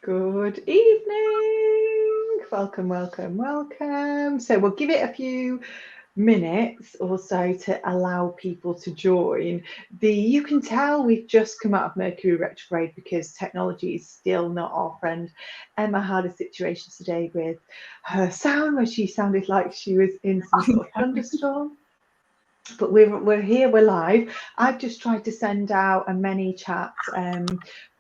Good evening. Welcome. So we'll give it a few minutes or so to allow people to join. You can tell we've just come out of Mercury retrograde because technology is still not our friend. Emma had a situation today with her sound where she sounded like she was in some sort of thunderstorm. But we're here, we're live. I've just tried to send out a many chat,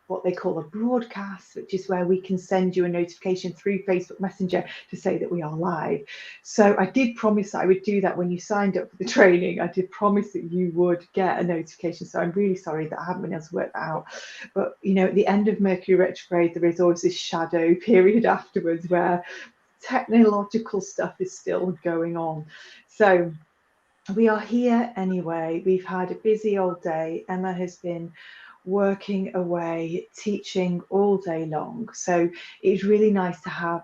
what they call a broadcast, which is where we can send you a notification through Facebook Messenger to say that we are live. So I did promise that I would do that when you signed up for the training. I did promise that you would get a notification. So I'm really sorry that I haven't been able to work that out. But you know, at the end of Mercury retrograde, there is always this shadow period afterwards where technological stuff is still going on. So we are here anyway. We've had a busy old day. Emma has been working away, teaching all day long. So it's really nice to have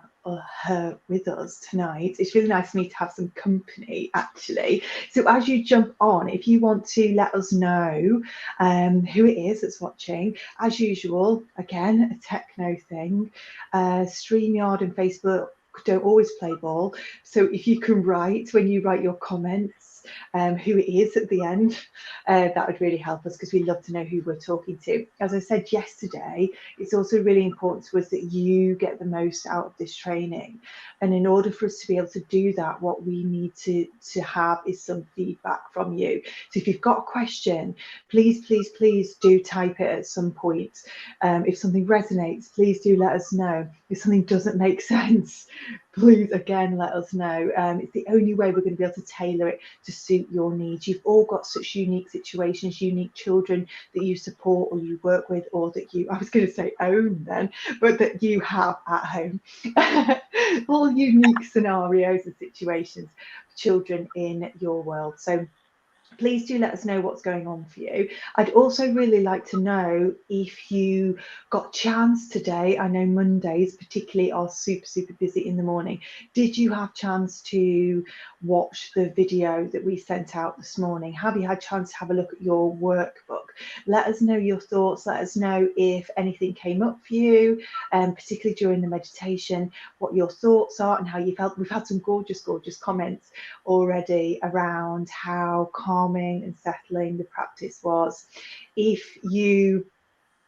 her with us tonight. It's really nice for me to have some company, actually. So as you jump on, if you want to let us know who it is that's watching, as usual, again, a techno thing, StreamYard and Facebook don't always play ball. So if you can write, when you write your comments, who it is at the end, that would really help us because we love to know who we're talking to. As I said yesterday, it's also really important to us that you get the most out of this training. And in order for us to be able to do that, what we need to have is some feedback from you. So if you've got a question, please do type it at some point. If something resonates, please do let us know. If something doesn't make sense, please again let us know. It's the only way we're going to be able to tailor it to suit your needs. You've all got such unique situations, unique children that you support or you work with, or that you, I was going to say own then, but that you have at home. All unique scenarios and situations for children in your world. So please do let us know what's going on for you. I'd also really like to know if you got chance today. I know Mondays particularly are super busy in the morning. Did you have chance to watch the video that we sent out this morning? Have you had chance to have a look at your workbook? Let us know your thoughts. Let us know if anything came up for you, particularly during the meditation, what your thoughts are and how you felt. We've had some gorgeous comments already around how calming and settling the practice was. If you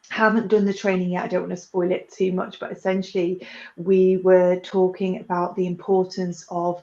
haven't done the training yet, I don't want to spoil it too much, but essentially we were talking about the importance of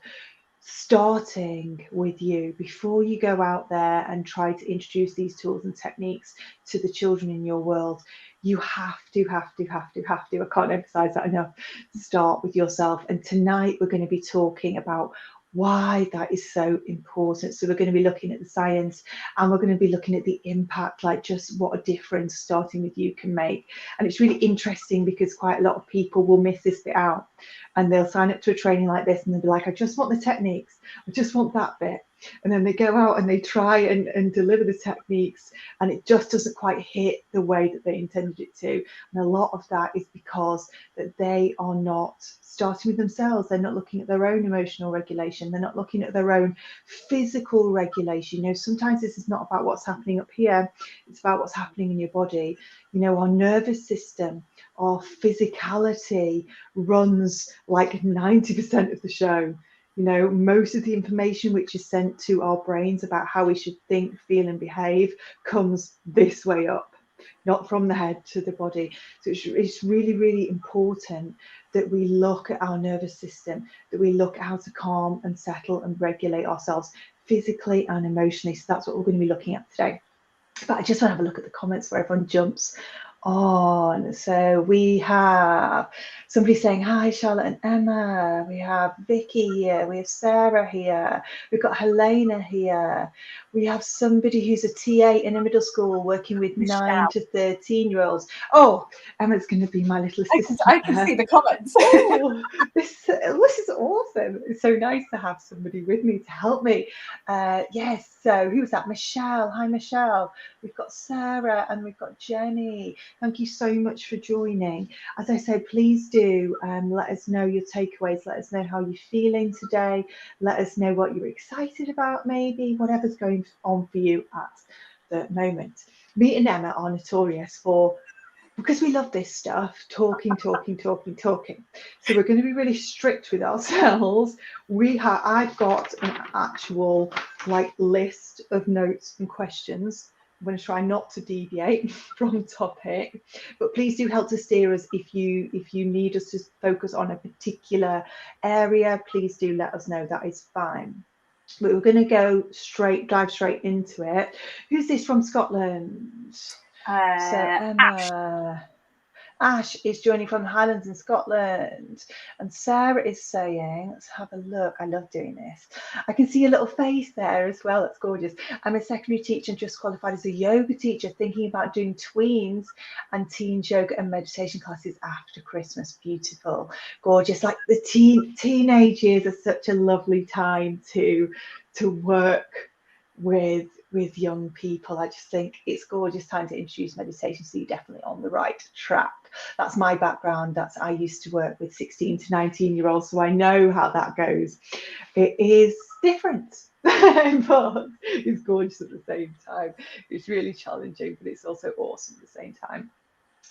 starting with you before you go out there and try to introduce these tools and techniques to the children in your world. You have to, I can't emphasize that enough, start with yourself. And tonight we're going to be talking about why that is so important. So we're going to be looking at the science, and we're going to be looking at the impact, like just what a difference starting with you can make. And it's really interesting because quite a lot of people will miss this bit out, and they'll sign up to a training like this and they'll be like, I just want the techniques, I just want that bit. And then they go out and they try and deliver the techniques, and it just doesn't quite hit the way that they intended it to. And a lot of that is because that they are not starting with themselves. They're not looking at their own emotional regulation. They're not looking at their own physical regulation. You know, sometimes this is not about what's happening up here. It's about what's happening in your body. You know, our nervous system, our physicality runs like 90% of the show. You know, most of the information which is sent to our brains about how we should think, feel and behave comes this way up, not from the head to the body. So it's really important that we look at our nervous system, that we look at how to calm and settle and regulate ourselves physically and emotionally. So that's what we're going to be looking at today. But I just want to have a look at the comments where everyone jumps on. So we have somebody saying hi, Charlotte and Emma. We have Vicky here. We have Sarah here. We've got Helena here. We have somebody who's a TA in a middle school working with Michelle. 9 to 13-year-olds. Oh, Emma's going to be my little assistant. I can see the comments. Oh, this is awesome. It's so nice to have somebody with me to help me. Yes, so who was that? Michelle. Hi, Michelle. We've got Sarah and we've got Jenny. Thank you so much for joining. As I said, please do let us know your takeaways. Let us know how you're feeling today. Let us know what you're excited about, maybe, whatever's going on for you at the moment. Me and Emma are notorious for because we love this stuff, talking. So we're going to be really strict with ourselves. I've got an actual like list of notes and questions. I'm going to try not to deviate from topic, but please do help to steer us if you need us to focus on a particular area. Please do let us know. That is fine. But we're going to dive straight into it. Who's this from Scotland? So Emma. Ash is joining from the Highlands in Scotland. And Sarah is saying, let's have a look. I love doing this. I can see a little face there as well. That's gorgeous. I'm a secondary teacher and just qualified as a yoga teacher, thinking about doing tweens and teens yoga and meditation classes after Christmas. Beautiful. Gorgeous. Like the teenage years are such a lovely time to work with young people. I just think it's gorgeous time to introduce meditation, so you're definitely on the right track. That's my background. I used to work with 16 to 19-year-olds, so I know how that goes. It is different, but it's gorgeous at the same time. It's really challenging, but it's also awesome at the same time.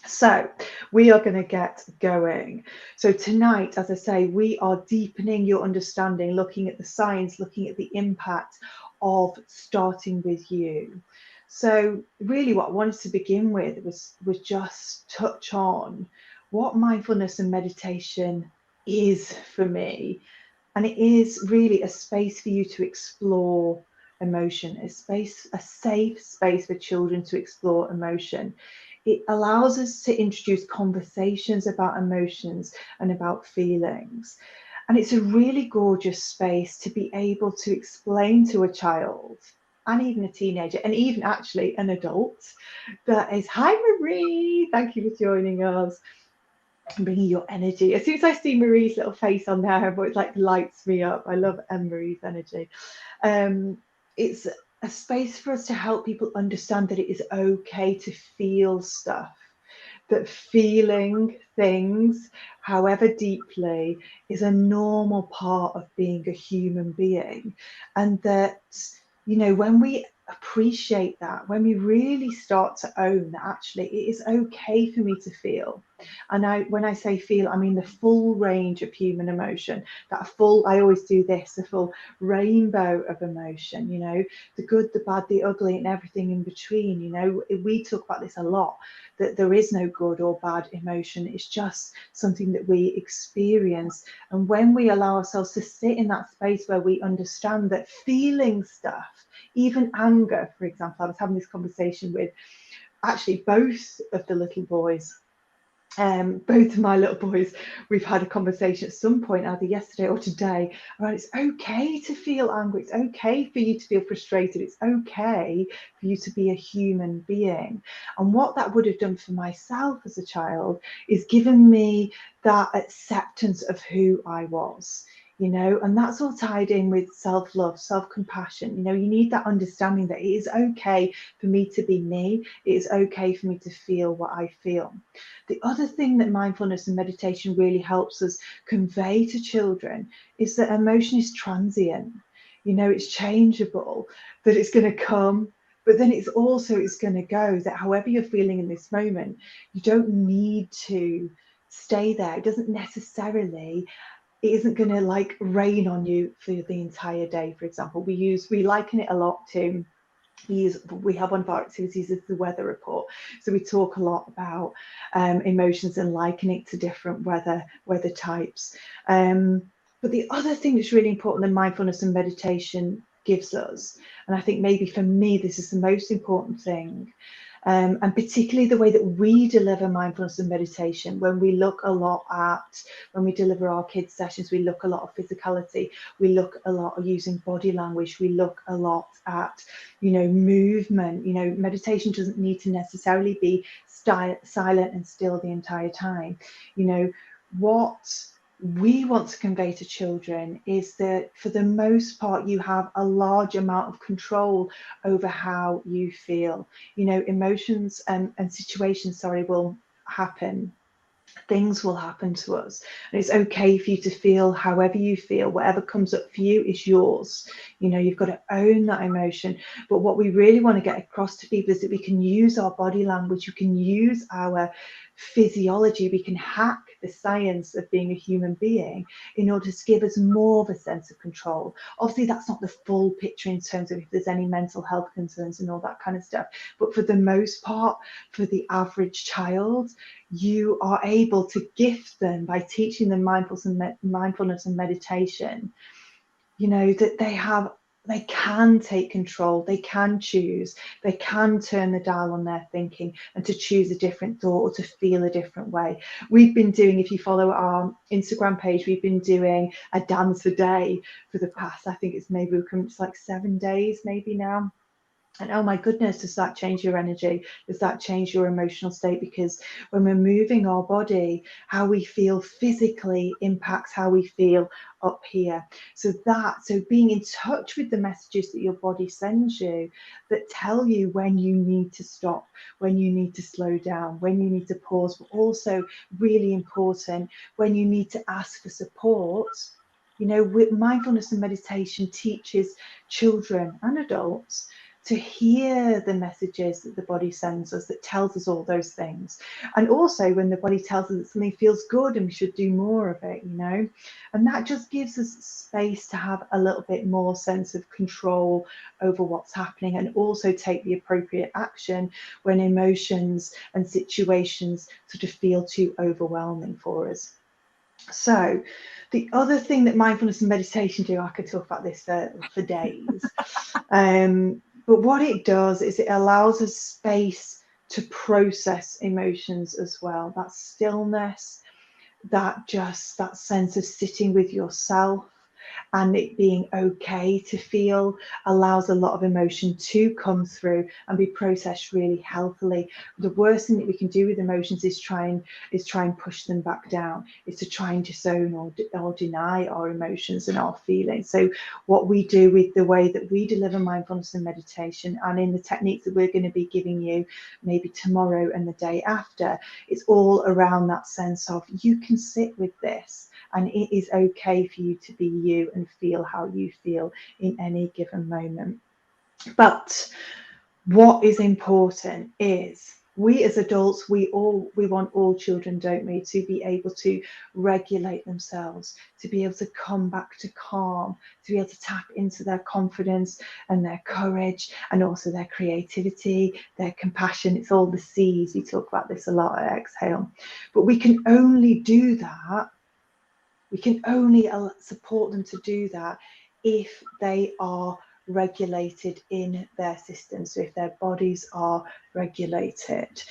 So we are going to get going. So tonight, as I say, we are deepening your understanding, looking at the science, looking at the impact of starting with you. So really what I wanted to begin with was just touch on what mindfulness and meditation is for me. And it is really a space for you to explore emotion, a safe space for children to explore emotion. It allows us to introduce conversations about emotions and about feelings. And it's a really gorgeous space to be able to explain to a child and even a teenager and even actually an adult that is, hi Marie, thank you for joining us and bringing your energy. As soon as I see Marie's little face on there, it like lights me up. I love Marie's energy. It's a space for us to help people understand that it is okay to feel stuff, that feeling things, however deeply, is a normal part of being a human being. And that, you know, when we appreciate that, when we really start to own that actually it is okay for me to feel. And when I say feel, I mean the full range of human emotion, I always do this, the full rainbow of emotion, you know, the good, the bad, the ugly, and everything in between. You know, we talk about this a lot, that there is no good or bad emotion. It's just something that we experience. And when we allow ourselves to sit in that space where we understand that feeling stuff, even anger, for example, I was having this conversation with actually both of the little boys. Both of my little boys, we've had a conversation at some point, either yesterday or today, around it's okay to feel angry. It's okay for you to feel frustrated. It's okay for you to be a human being. And what that would have done for myself as a child is given me that acceptance of who I was. You know, and that's all tied in with self-love, self-compassion. You know, you need that understanding that it is okay for me to be me. It is okay for me to feel what I feel. The other thing that mindfulness and meditation really helps us convey to children is that emotion is transient. You know, it's changeable, that it's going to come, but then it's going to go, that however you're feeling in this moment, you don't need to stay there. It doesn't necessarily, it isn't going to like rain on you for the entire day, for example. We liken it a lot to, we have one of our activities is the weather report. So we talk a lot about emotions and likening it to different weather types. But the other thing that's really important that mindfulness and meditation gives us, and I think maybe for me this is the most important thing, and particularly the way that we deliver mindfulness and meditation, when we deliver our kids sessions, we look a lot at physicality, we look a lot at using body language, we look a lot at, you know, movement. You know, meditation doesn't need to necessarily be silent and still the entire time. You know, what we want to convey to children is that for the most part you have a large amount of control over how you feel. You know, emotions and situations will happen, things will happen to us. And it's okay for you to feel however you feel. Whatever comes up for you is yours. You know, you've got to own that emotion. But what we really want to get across to people is that we can use our body language, we can use our physiology, we can hack the science of being a human being in order to give us more of a sense of control. Obviously, that's not the full picture in terms of if there's any mental health concerns and all that kind of stuff. But for the most part, for the average child, you are able to gift them by teaching them mindfulness and meditation, you know, that they can take control, they can choose, they can turn the dial on their thinking and to choose a different thought or to feel a different way. We've been doing, if you follow our Instagram page, we've been doing a dance a day for the past, I think it's maybe we've come to like 7 days maybe now. And oh my goodness, does that change your energy? Does that change your emotional state? Because when we're moving our body, how we feel physically impacts how we feel up here. So being in touch with the messages that your body sends you that tell you when you need to stop, when you need to slow down, when you need to pause, but also really important, when you need to ask for support. You know, with mindfulness and meditation teaches children and adults to hear the messages that the body sends us that tells us all those things. And also when the body tells us that something feels good and we should do more of it, you know, and that just gives us space to have a little bit more sense of control over what's happening and also take the appropriate action when emotions and situations sort of feel too overwhelming for us. So the other thing that mindfulness and meditation do, I could talk about this for days. But what it does is it allows us space to process emotions as well. That stillness, that sense of sitting with yourself and it being okay to feel allows a lot of emotion to come through and be processed really healthily. The worst thing that we can do with emotions is try and push them back down. Is to try and disown or deny our emotions and our feelings. So what we do with the way that we deliver mindfulness and meditation and in the techniques that we're going to be giving you maybe tomorrow and the day after, it's all around that sense of you can sit with this and it is okay for you to be you and feel how you feel in any given moment. But what is important is we as adults, we want all children, don't we, to be able to regulate themselves, to be able to come back to calm, to be able to tap into their confidence and their courage and also their creativity, their compassion. It's all the C's. We talk about this a lot at Exhale. But we can only do that, we can only support them to do that if they are regulated in their system. So if their bodies are regulated,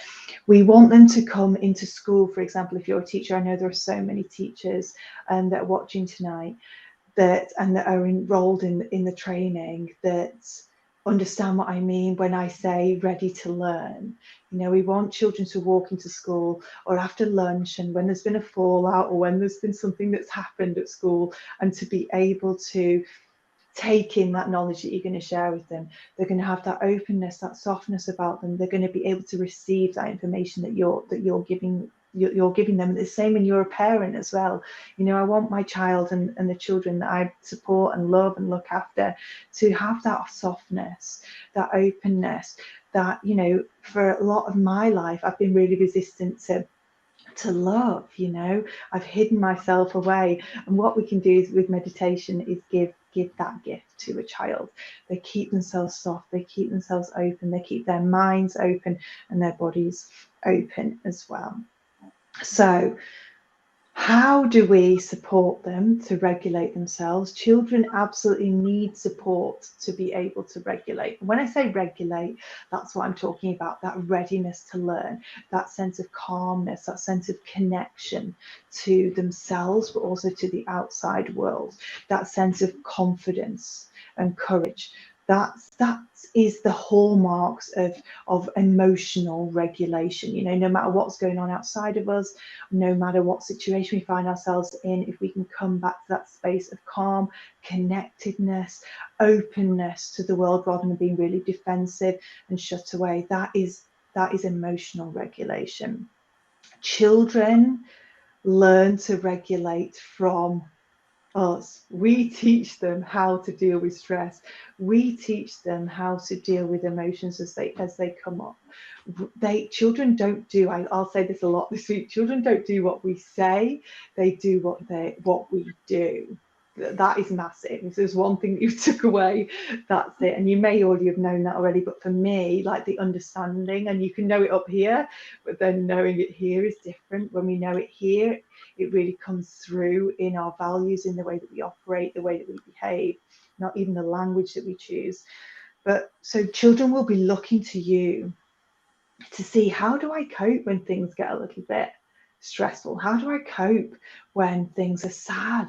we want them to come into school. For example, if you're a teacher, I know there are so many teachers that are watching tonight that are enrolled in the training that understand what I mean when I say ready to learn. You know, we want children to walk into school or after lunch and when there's been a fallout or when there's been something that's happened at school and to be able to take in that knowledge that you're going to share with them. They're going to have that openness, that softness about them. They're going to be able to receive that information that you're giving them. And the same when you're a parent as well. You know, I want my child and the children that I support and love and look after to have that softness, that openness, that, you know, for a lot of my life, I've been really resistant to love, you know, I've hidden myself away. And what we can do with meditation is give that gift to a child. They keep themselves soft, they keep themselves open, they keep their minds open and their bodies open as well. So how do we support them to regulate themselves? Children absolutely need support to be able to regulate. When I say regulate, that's what I'm talking about, that readiness to learn, that sense of calmness, that sense of connection to themselves, but also to the outside world, that sense of confidence and courage. That is the hallmarks of emotional regulation. You know, no matter what's going on outside of us, no matter what situation we find ourselves in, if we can come back to that space of calm, connectedness, openness to the world rather than being really defensive and shut away, that is emotional regulation. Children learn to regulate from us. We teach them how to deal with stress. We teach them how to deal with emotions as they come up. Children don't do, I'll say this a lot this week, children don't do what we say, they do what we do. That is massive. If there's one thing that you took away, that's it. And you may already have known that already, but for me, like the understanding, and you can know it up here, but then knowing it here is different. When we know it here, it really comes through in our values, in the way that we operate, the way that we behave, not even the language that we choose. But so children will be looking to you to see, how do I cope when things get a little bit stressful? How do I cope when things are sad?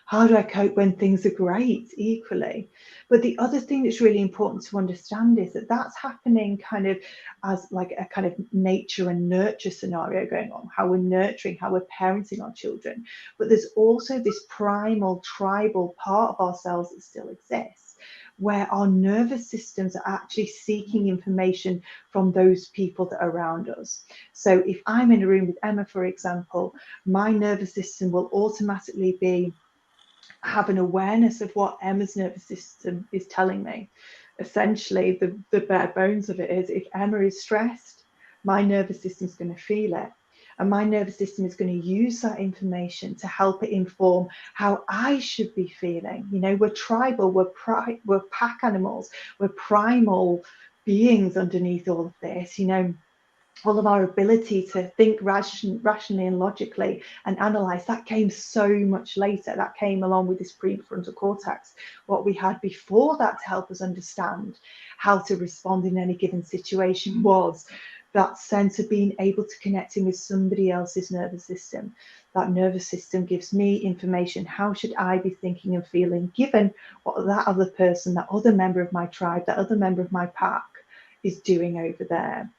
How do I cope when things are great equally? But the other thing that's really important to understand is that that's happening kind of as like a kind of nature and nurture scenario going on, how we're nurturing, how we're parenting our children. But there's also this primal tribal part of ourselves that still exists, where our nervous systems are actually seeking information from those people that are around us. So if I'm in a room with Emma, for example, my nervous system will automatically have an awareness of what Emma's nervous system is telling me. Essentially, the bare bones of it is, if Emma is stressed, my nervous system is going to feel it. And my nervous system is going to use that information to help it inform how I should be feeling. You know, we're tribal, we're pack animals, we're primal beings underneath all of this. You know, all of our ability to think rationally and logically and analyze, that came so much later. That came along with this prefrontal cortex. What we had before that to help us understand how to respond in any given situation was that sense of being able to connect in with somebody else's nervous system. That nervous system gives me information. How should I be thinking and feeling given what that other person, that other member of my tribe, that other member of my pack is doing over there?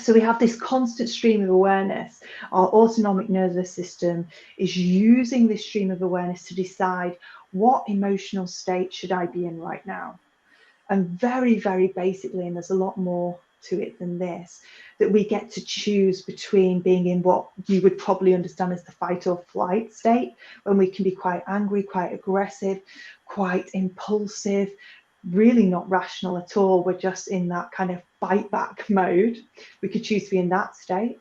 So we have this constant stream of awareness. Our autonomic nervous system is using this stream of awareness to decide, what emotional state should I be in right now? And very, very basically, and there's a lot more to it than this, that we get to choose between being in what you would probably understand as the fight or flight state, when we can be quite angry, quite aggressive, quite impulsive, really not rational at all. We're just in that kind of bite back mode. We could choose to be in that state.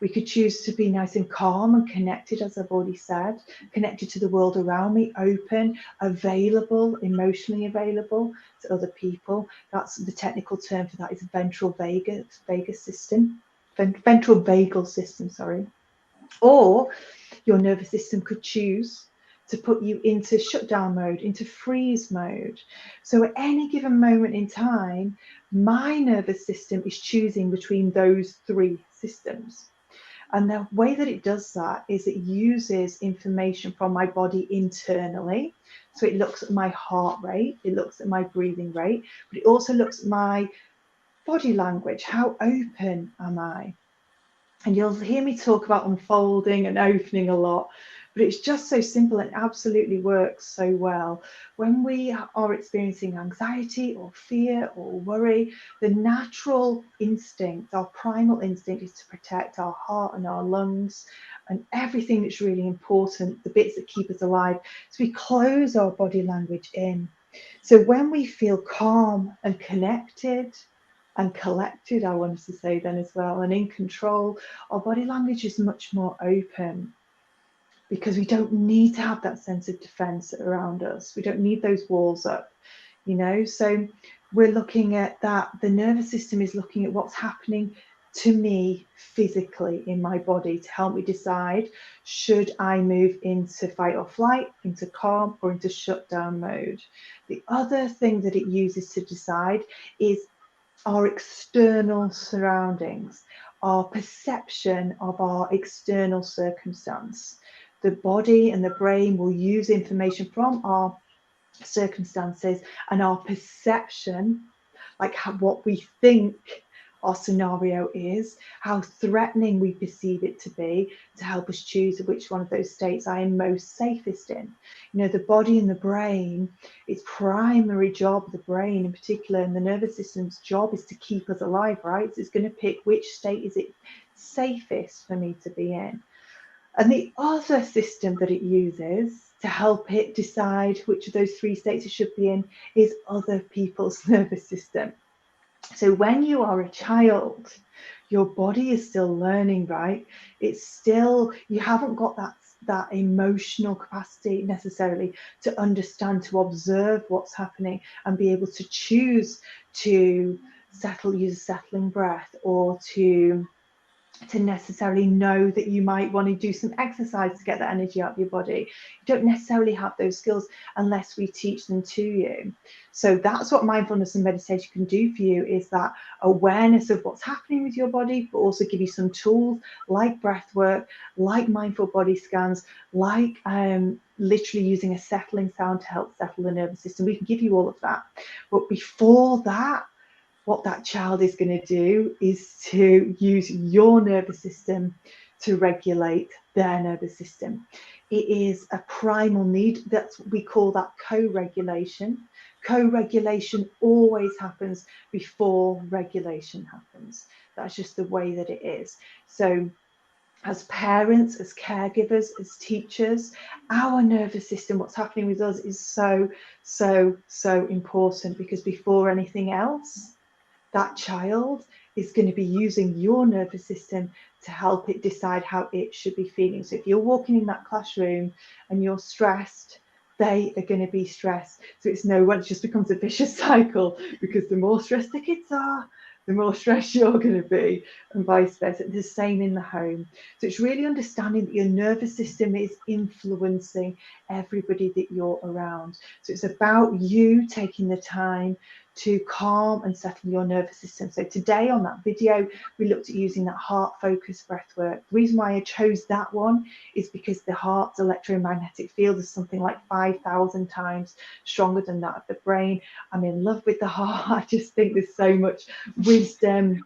We could choose to be nice and calm and connected, as I've already said, connected to the world around me, open, available, emotionally available to other people. That's the technical term for that, is ventral vagus system, ventral vagal system, sorry. Or your nervous system could choose to put you into shutdown mode, into freeze mode. So at any given moment in time, my nervous system is choosing between those three systems. And the way that it does that is it uses information from my body internally. So it looks at my heart rate, it looks at my breathing rate, but it also looks at my body language. How open am I? And you'll hear me talk about unfolding and opening a lot, but it's just so simple and absolutely works so well. When we are experiencing anxiety or fear or worry, the natural instinct, our primal instinct, is to protect our heart and our lungs and everything that's really important, the bits that keep us alive. So we close our body language in. So when we feel calm and connected and collected, I wanted to say then as well, and in control, our body language is much more open, because we don't need to have that sense of defense around us. We don't need those walls up, you know. So we're looking at that. The nervous system is looking at what's happening to me physically in my body to help me decide, should I move into fight or flight, into calm, or into shutdown mode. The other thing that it uses to decide is our external surroundings, our perception of our external circumstance. The body and the brain will use information from our circumstances and our perception, like what we think our scenario is, how threatening we perceive it to be, to help us choose which one of those states I am most safest in. You know, the body and the brain, its primary job, the brain in particular, and the nervous system's job is to keep us alive, right? So it's going to pick which state is it safest for me to be in. And the other system that it uses to help it decide which of those three states it should be in is other people's nervous system. So when you are a child, your body is still learning, right? It's still, you haven't got that emotional capacity necessarily to understand, to observe what's happening and be able to choose to use a settling breath, or to necessarily know that you might want to do some exercise to get that energy out of your body. You don't necessarily have those skills unless we teach them to you. So that's what mindfulness and meditation can do for you, is that awareness of what's happening with your body, but also give you some tools like breath work, like mindful body scans, like literally using a settling sound to help settle the nervous system. We can give you all of that. But before that, what that child is going to do is to use your nervous system to regulate their nervous system. It is a primal need. We call that co-regulation. Co-regulation always happens before regulation happens. That's just the way that it is. So as parents, as caregivers, as teachers, our nervous system, what's happening with us, is so, so, so important, because before anything else, that child is going to be using your nervous system to help it decide how it should be feeling. So if you're walking in that classroom and you're stressed, they are going to be stressed. So it's no wonder, it just becomes a vicious cycle, because the more stressed the kids are, the more stressed you're going to be, and vice versa. The same in the home. So it's really understanding that your nervous system is influencing everybody that you're around. So it's about you taking the time to calm and settle your nervous system. So today on that video, we looked at using that heart focused breath work. The reason why I chose that one is because the heart's electromagnetic field is something like 5,000 times stronger than that of the brain. I'm in love with the heart. I just think there's so much wisdom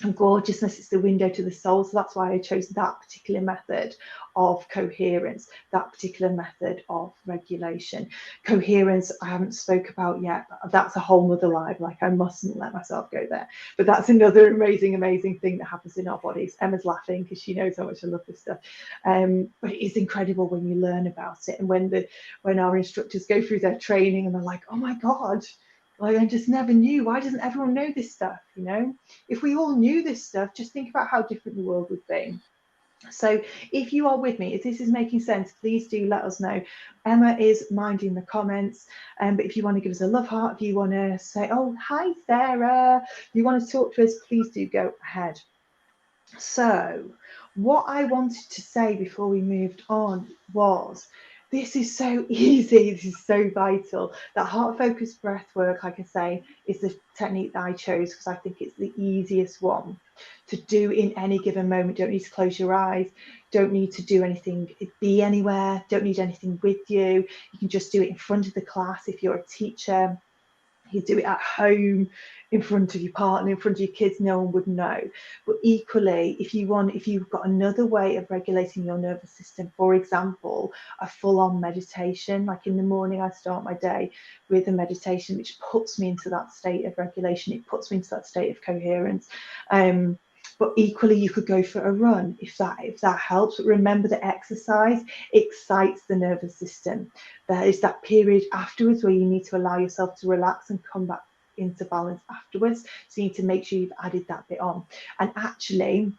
and gorgeousness. It's the window to the soul. So that's why I chose that particular method of coherence, that particular method of regulation. Coherence I haven't spoke about yet, but that's a whole nother live. Like, I mustn't let myself go there. But that's another amazing thing that happens in our bodies. Emma's laughing because she knows how much I love this stuff. But it is incredible when you learn about it, and when our instructors go through their training and they're like, oh my God, like, I just never knew. Why doesn't everyone know this stuff? You know, if we all knew this stuff, just think about how different the world would be. So if you are with me, if this is making sense, please do let us know. Emma is minding the comments, but if you want to give us a love heart, if you want to say, oh, hi, Sarah, if you want to talk to us, please do go ahead. So what I wanted to say before we moved on was, this is so easy, this is so vital. That heart focused breath work, like I say, is the technique that I chose because I think it's the easiest one to do in any given moment. Don't need to close your eyes, don't need to do anything, be anywhere, don't need anything with you. You can just do it in front of the class if you're a teacher. You do it at home, in front of your partner, in front of your kids, no one would know. But equally, if you've got another way of regulating your nervous system, for example, a full-on meditation, like in the morning I start my day with a meditation which puts me into that state of regulation, it puts me into that state of coherence. But equally, you could go for a run if that helps. But remember that exercise excites the nervous system. There is that period afterwards where you need to allow yourself to relax and come back into balance afterwards. So you need to make sure you've added that bit on. And actually,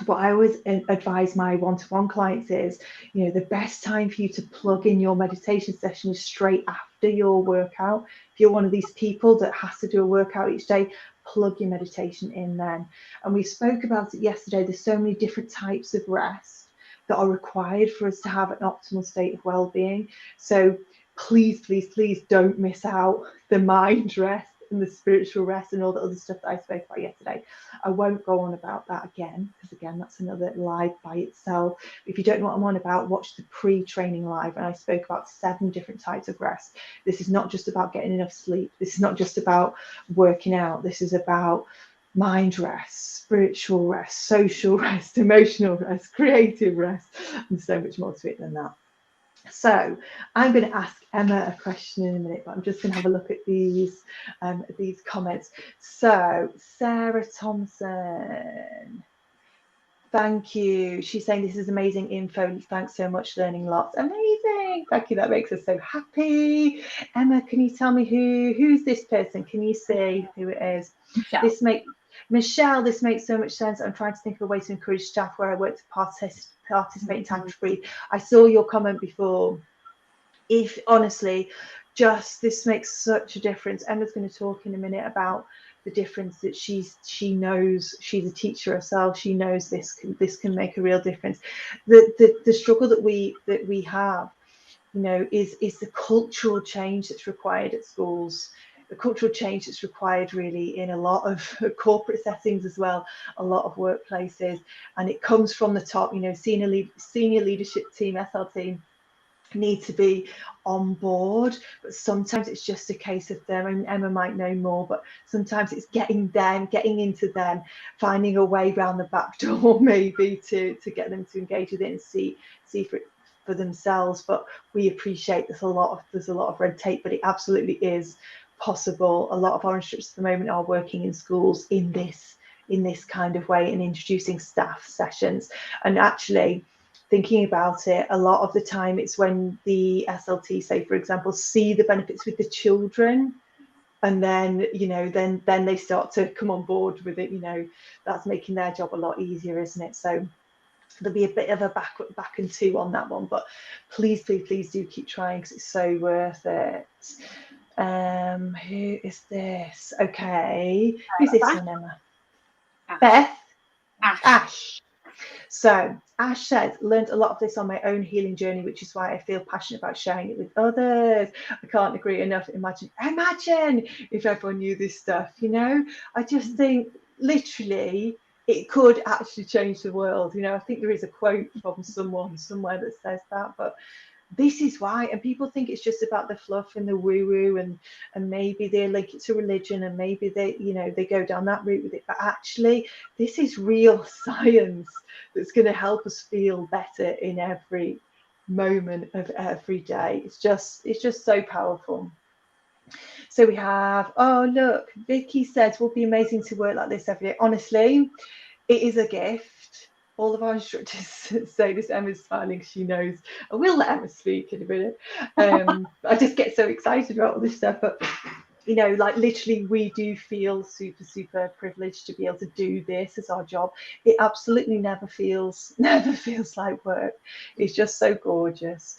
what I always advise my one-to-one clients is, the best time for you to plug in your meditation session is straight after your workout. If you're one of these people that has to do a workout each day, plug your meditation in then. And we spoke about it yesterday. There's so many different types of rest that are required for us to have an optimal state of well-being. So please, please, please don't miss out the mind rest and the spiritual rest and all the other stuff that I spoke about yesterday. I won't go on about that again, because again, that's another live by itself. If you don't know what I'm on about, watch the pre-training live, and I spoke about 7 different types of rest. This is not just about getting enough sleep. This is not just about working out. This is about mind rest, spiritual rest, social rest, emotional rest, creative rest, and so much more to it than that. So I'm going to ask Emma a question in a minute, but I'm just going to have a look at these comments. So Sarah Thompson, thank you. She's saying this is amazing info. Thanks so much, learning lots. Amazing. Thank you. That makes us so happy. Emma, can you tell me who's this person? Can you see who it is? Michelle. Michelle, this makes so much sense. I'm trying to think of a way to encourage staff where I work to participate in time to breathe. I saw your comment before. If honestly, just this makes such a difference. Emma's going to talk in a minute about the difference that she knows. She's a teacher herself. She knows this can make a real difference. The struggle that we have, you know, is the cultural change that's required at schools, the cultural change that's required really in a lot of corporate settings as well, a lot of workplaces, and it comes from the top. You know, senior leadership team, SL team, need to be on board, but sometimes it's just a case of them, and Emma might know more, but sometimes it's getting into them, finding a way around the back door maybe to get them to engage with it and see for themselves. But we appreciate there's a lot of red tape, but it absolutely is possible. A lot of our instructors at the moment are working in schools in this kind of way and introducing staff sessions. And actually, thinking about it, a lot of the time it's when the SLT, say for example, see the benefits with the children, and then, you know, then they start to come on board with it. You know, that's making their job a lot easier, isn't it? So there'll be a bit of a back and two on that one, but please do keep trying, because it's so worth it. Who is this? Okay, who's this one, Emma? Beth? Ash. So Ash says, learned a lot of this on my own healing journey, which is why I feel passionate about sharing it with others. I can't agree enough. Imagine if everyone knew this stuff, you know. I just think literally it could actually change the world. You know, I think there is a quote from someone somewhere that says that, but this is why. And people think it's just about the fluff and the woo-woo, and maybe they link it to religion, and maybe they, you know, they go down that route with it, but actually this is real science that's going to help us feel better in every moment of every day. It's just so powerful. So we have, oh look, Vicky says, would be amazing to work like this every day. Honestly, it is a gift. All of our instructors say this. Emma's smiling, she knows. I will let Emma speak in a minute. I just get so excited about all this stuff. But, you know, like literally we do feel super privileged to be able to do this as our job. It absolutely never feels like work. It's just so gorgeous.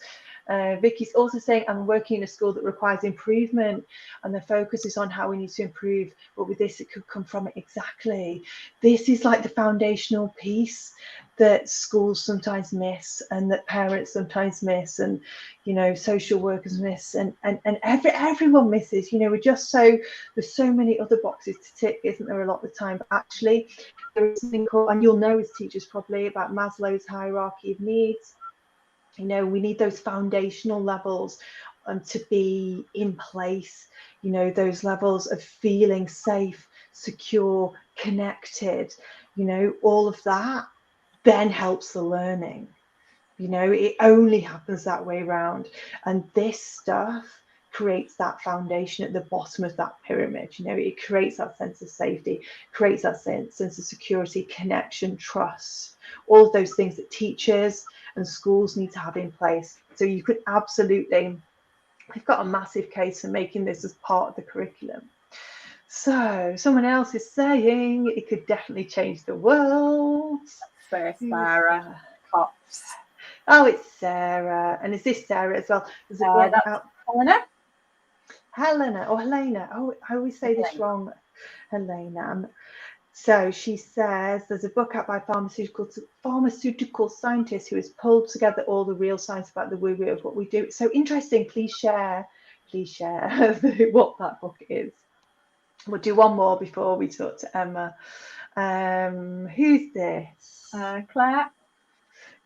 Vicky's also saying, I'm working in a school that requires improvement, and the focus is on how we need to improve, but with this it could come from it. Exactly. This is like the foundational piece that schools sometimes miss, and that parents sometimes miss, and, you know, social workers miss, and everyone misses. You know, there's so many other boxes to tick, isn't there, a lot of the time. But actually there is something called, and you'll know as teachers probably, about Maslow's hierarchy of needs. You know, we need those foundational levels to be in place, you know, those levels of feeling safe, secure, connected, you know, all of that then helps the learning. You know, it only happens that way around. And this stuff creates that foundation at the bottom of that pyramid. You know, it creates that sense of safety, creates that sense of security, connection, trust, all of those things that teachers and schools need to have in place. So you could absolutely, we've got a massive case for making this as part of the curriculum. So someone else is saying it could definitely change the world. Sarah Cops. Oh, it's Sarah. And is this Sarah as well? There's a book out. Helena or Helena. Oh, I always say this wrong. Helena. So she says there's a book out by pharmaceutical scientists who has pulled together all the real science about the woo-woo of what we do. It's so interesting. Please share what that book is. We'll do one more before we talk to Emma. Who's this? Claire.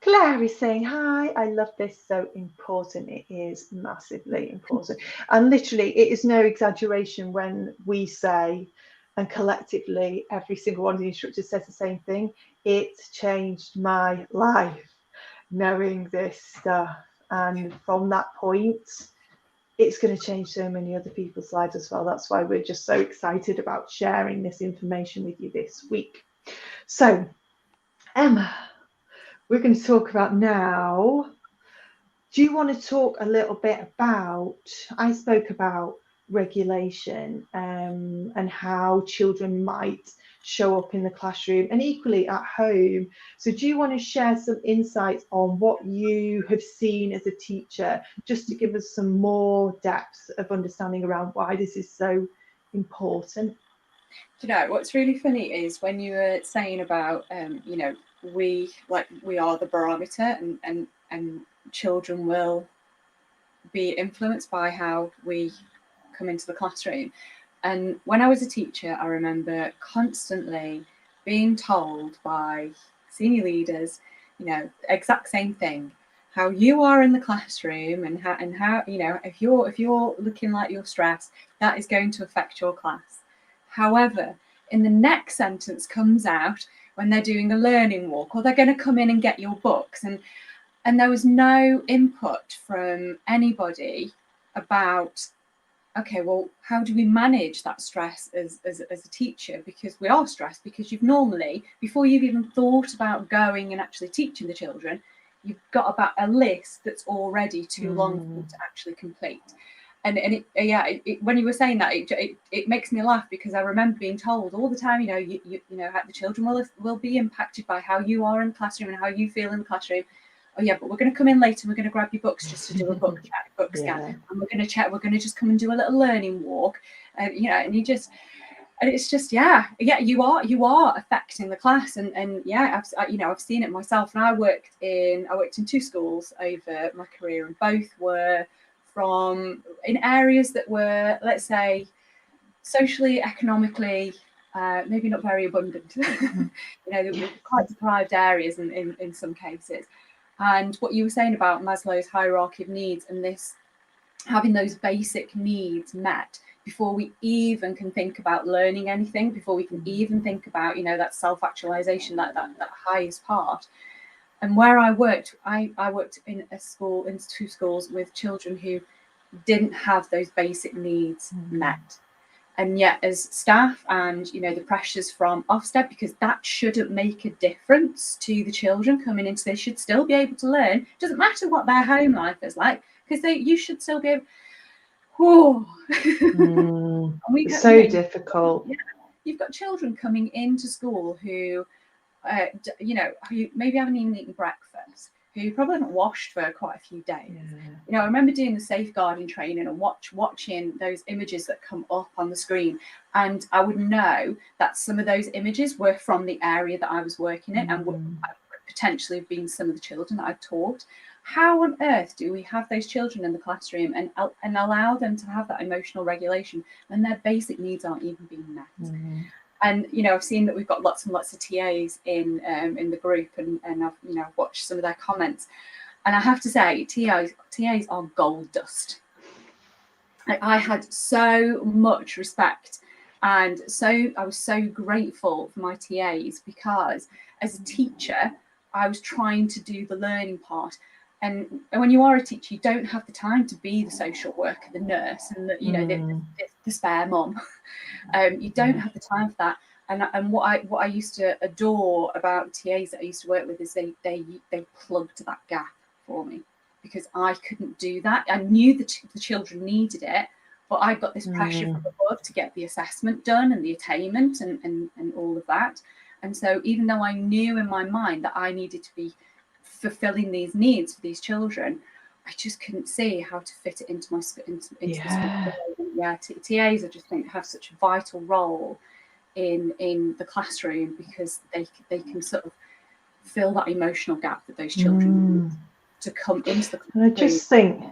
Claire is saying, hi, I love this, so important. It is massively important. And literally, it is no exaggeration when we say, and collectively, every single one of the instructors says the same thing, it's changed my life, knowing this stuff. And from that point, it's going to change so many other people's lives as well. That's why we're just so excited about sharing this information with you this week. So, Emma, we're going to talk about now. Do you want to talk a little bit about? I spoke about regulation and how children might show up in the classroom and equally at home. So, do you want to share some insights on what you have seen as a teacher, just to give us some more depth of understanding around why this is so important? Do you know what's really funny is when you were saying about we are the barometer, and children will be influenced by how we come into the classroom. And when I was a teacher, I remember constantly being told by senior leaders, exact same thing. How you are in the classroom, and how if you're looking like you're stressed, that is going to affect your class. However, in the next sentence comes out when they're doing a learning walk, or they're going to come in and get your books, and there was no input from anybody about, okay, well, how do we manage that stress as a teacher? Because we are stressed, because you've normally, before you've even thought about going and actually teaching the children, you've got about a list that's already too long for you to actually complete. And when you were saying that, it makes me laugh, because I remember being told all the time, the children will be impacted by how you are in the classroom and how you feel in the classroom. Oh yeah, but we're going to come in later and we're going to grab your books just to do a book check, book scan, and we're going to check. We're going to just come and do a little learning walk, and it's just you are affecting the class, and I've seen it myself, and I worked in 2 schools over my career, and both were in areas that were, let's say, socially, economically, maybe not very abundant. They were quite deprived areas in some cases. And what you were saying about Maslow's hierarchy of needs, and this having those basic needs met before we even can think about learning anything, before we can even think about, that self-actualization, that highest part. And where I worked in a school, in 2 schools, with children who didn't have those basic needs met. And yet, as staff, and the pressures from Ofsted, because that shouldn't make a difference to the children coming into, they should still be able to learn. It doesn't matter what their home life is like, because you should still be able. So difficult. You've got children coming into school who, who maybe haven't even eaten breakfast, who probably haven't washed for quite a few days. I remember doing the safeguarding training and watching those images that come up on the screen, and I would know that some of those images were from the area that I was working in, and would potentially have been some of the children that I've taught. How on earth do we have those children in the classroom and allow them to have that emotional regulation when their basic needs aren't even being met? And I've seen that we've got lots and lots of TAs in the group, and I've watched some of their comments, and I have to say, TAs are gold dust. I had so much respect, and I was so grateful for my TAs, because as a teacher, I was trying to do the learning part. And when you are a teacher, you don't have the time to be the social worker, the nurse, and the spare mum. You don't have the time for that. And what I used to adore about TAs that I used to work with is they plugged that gap for me, because I couldn't do that. I knew the children needed it, but I got this pressure from above to get the assessment done and the attainment and all of that. And so even though I knew in my mind that I needed to be fulfilling these needs for these children, I just couldn't see how to fit it into my the school. TAs, I just think, have such a vital role in the classroom, because they can sort of fill that emotional gap that those children need to come into the classroom. And I just think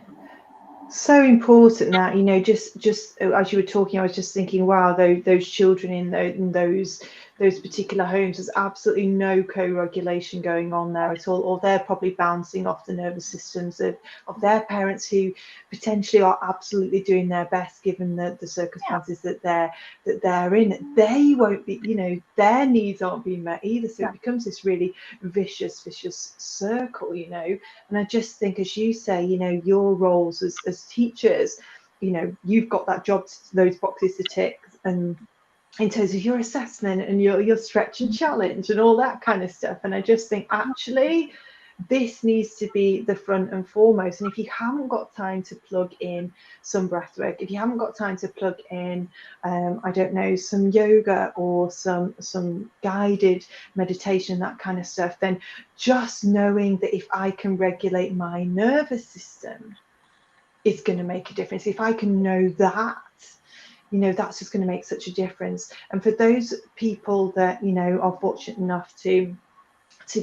so important that just as you were talking, I was just thinking, wow, those children in those particular homes, there's absolutely no co-regulation going on there at all, or they're probably bouncing off the nervous systems of their parents, who potentially are absolutely doing their best given the circumstances that they're in. They won't be, their needs aren't being met either, so it becomes this really vicious circle, and I just think, as you say, your roles as teachers, you've got that job, those boxes to tick, and in terms of your assessment and your stretch and challenge and all that kind of stuff. And I just think actually this needs to be the front and foremost. And if you haven't got time to plug in some breath work, if you haven't got time to plug in, I don't know, some yoga or some guided meditation, that kind of stuff, then just knowing that if I can regulate my nervous system, it's going to make a difference. If I can know that, that's just going to make such a difference. And for those people that, are fortunate enough to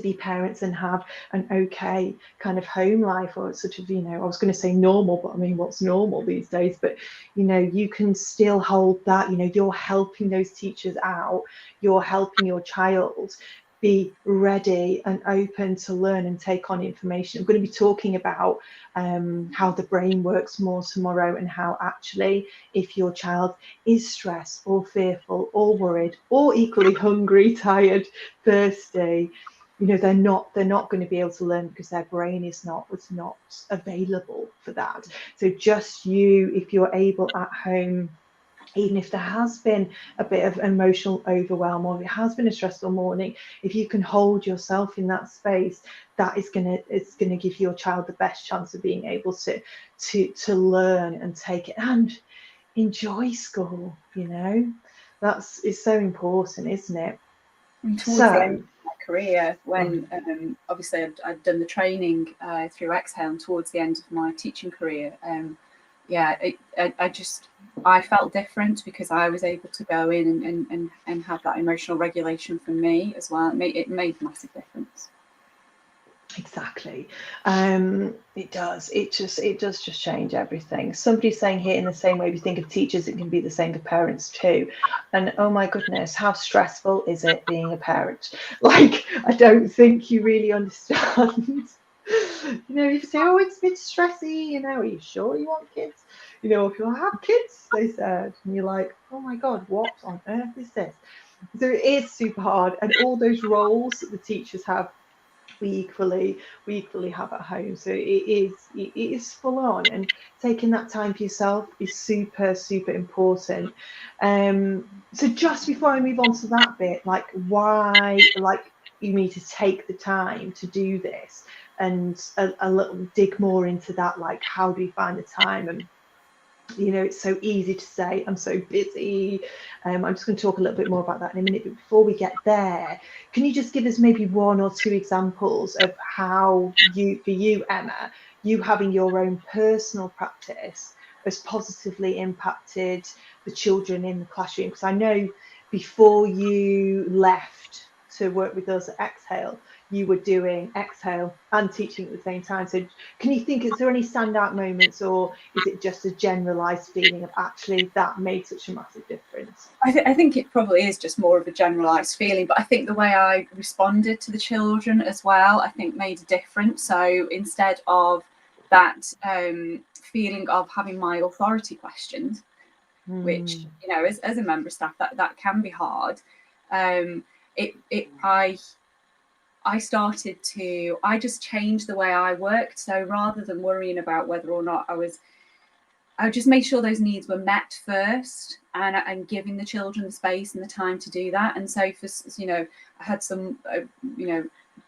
be parents and have an okay kind of home life, or sort of, I was going to say normal, but I mean, what's normal these days? But, you can still hold that, you're helping those teachers out, you're helping your child be ready and open to learn and take on information. I'm going to be talking about how the brain works more tomorrow, and how actually if your child is stressed or fearful or worried or equally hungry, tired, thirsty, they're not going to be able to learn because their brain is not available for that. So just if you're able at home, even if there has been a bit of emotional overwhelm, or if it has been a stressful morning, if you can hold yourself in that space, it's going to give your child the best chance of being able to learn and take it and enjoy school. It's so important, isn't it? And towards the end So of my career, when obviously I'd done the training through Exhale, and towards the end of my teaching career, I felt different because I was able to go in and have that emotional regulation for me as well. It made a massive difference. Exactly. It does. It does just change everything. Somebody's saying here, in the same way we think of teachers, it can be the same for parents too. And oh my goodness, how stressful is it being a parent? Like, I don't think you really understand. You say, oh, it's a bit stressy, are you sure you want kids? If you have kids, they said. And you're like, oh my God, what on earth is this? So it is super hard. And all those roles that the teachers have, we equally have at home. So it is full on, and taking that time for yourself is super important. So just before I move on to that bit, like why, like, you need to take the time to do this, and a little dig more into that, like how do you find the time? And it's so easy to say, I'm so busy. I'm just going to talk a little bit more about that in a minute. But before we get there, can you just give us maybe one or two examples of how for you, Emma, you having your own personal practice has positively impacted the children in the classroom? Because I know before you left to work with us at Exhale, you were doing Exhale and teaching at the same time. So can you think, is there any standout moments, or is it just a generalized feeling of actually that made such a massive difference? I think it probably is just more of a generalized feeling, but I think the way I responded to the children as well, I think made a difference. So instead of that feeling of having my authority questioned, which, as a member of staff, that can be hard, I just changed the way I worked. So rather than worrying about whether or not I just made sure those needs were met first, and giving the children the space and the time to do that. And so I had some,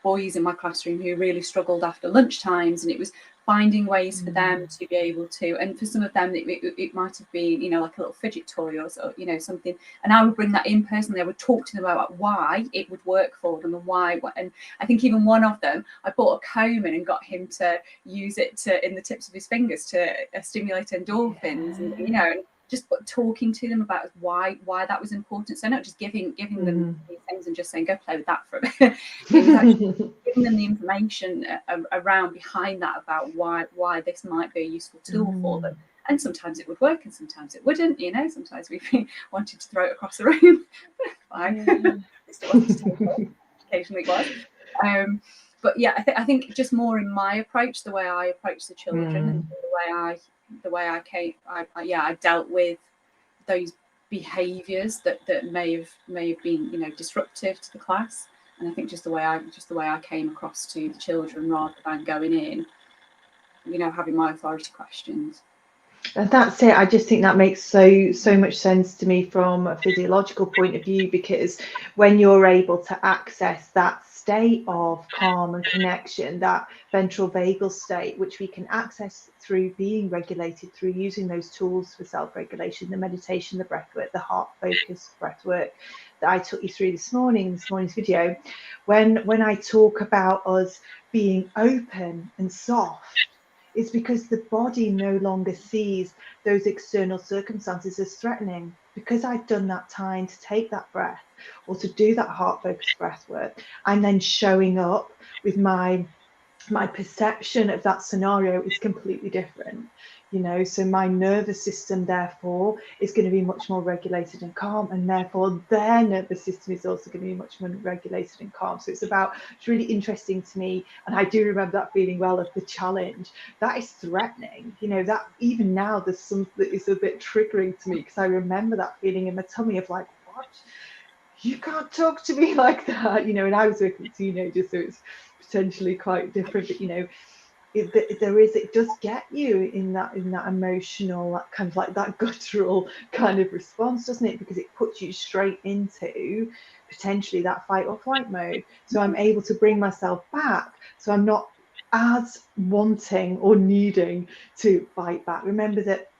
boys in my classroom who really struggled after lunchtimes, and it was finding ways for them to be able to, and for some of them it might have been, like a little fidget toy or so, something. And I would bring that in personally. I would talk to them about why it would work for them, and why. And I think even one of them, I bought a comb in and got him to use it in the tips of his fingers to stimulate endorphins, and just talking to them about why that was important. So not just giving them these things and just saying, go play with that for a bit. It was actually giving them the information around behind that, about why this might be a useful tool for them. And sometimes it would work and sometimes it wouldn't. Sometimes we wanted to throw it across the room. Fine. Occasionally it was. But yeah, I think just more in my approach, the way I approach the children, and the way I dealt with those behaviours that may have been disruptive to the class. And I think just the way I came across to the children, rather than going in having my authority questions. And that's it. I just think that makes so much sense to me from a physiological point of view, because when you're able to access that state of calm and connection, that ventral vagal state, which we can access through being regulated, through using those tools for self-regulation, the meditation, the breath work, the heart focus breath work that I took you through this morning in this morning's video. When I talk about us being open and soft, it's because the body no longer sees those external circumstances as threatening. Because I've done that time to take that breath or to do that heart focused breath work, I'm then showing up with my perception of that scenario is completely different, you know. So my nervous system therefore is going to be much more regulated and calm, and therefore their nervous system is also going to be much more regulated and calm. So it's really interesting to me, and I do remember that feeling well of the challenge. That is threatening, you know, that even now there's some that is a bit triggering to me, because I remember that feeling in my tummy of like, what, you can't talk to me like that, you know. And I was working with teenagers, so it's potentially quite different, but you know, it does get you in that emotional, that kind of like that guttural kind of response, doesn't it? Because it puts you straight into potentially that fight or flight mode. So I'm able to bring myself back, so I'm not as wanting or needing to fight back. Remember that,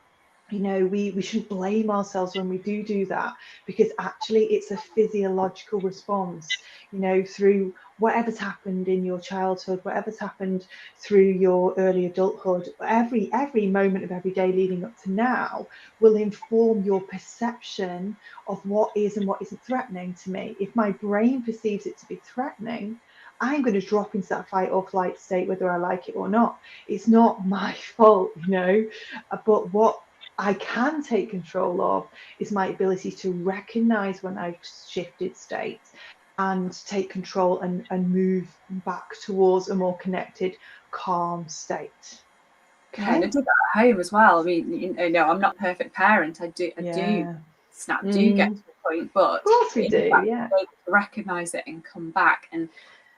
you know, we shouldn't blame ourselves when we do that, because actually it's a physiological response, you know, through whatever's happened in your childhood, whatever's happened through your early adulthood. Every moment of every day leading up to now will inform your perception of what is and what isn't threatening to me. If my brain perceives it to be threatening, I'm going to drop into that fight or flight state whether I like it or not. It's not my fault, you know. But what I can take control of is my ability to recognize when I've shifted state and take control and move back towards a more connected, calm state. Yeah, and I Okay. do that at home as well. I mean, you know, I'm not a perfect parent. I do Yeah. snap, do get to a point, Of but course we in do. fact, Yeah. being able to recognise it and come back. And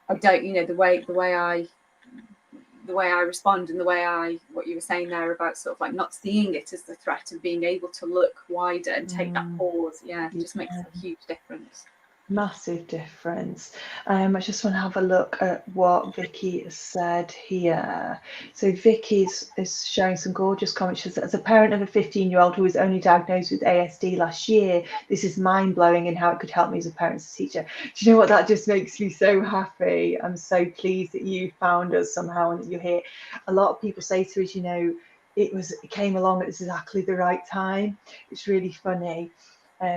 I don't, you know, the way I respond, and the way what you were saying there about sort of like not seeing it as the threat and being able to look wider and take that pause, yeah, it just makes a huge difference. Massive difference. I just want to have a look at what Vicky has said here. So Vicky's is sharing some gorgeous comments. She says, as a parent of a 15-year-old who was only diagnosed with ASD last year, this is mind-blowing in how it could help me as a parent, as a teacher. Do you know what? That just makes me so happy. I'm so pleased that you found us somehow and that you're here. A lot of people say to us, you know, it came along at exactly the right time. It's really funny.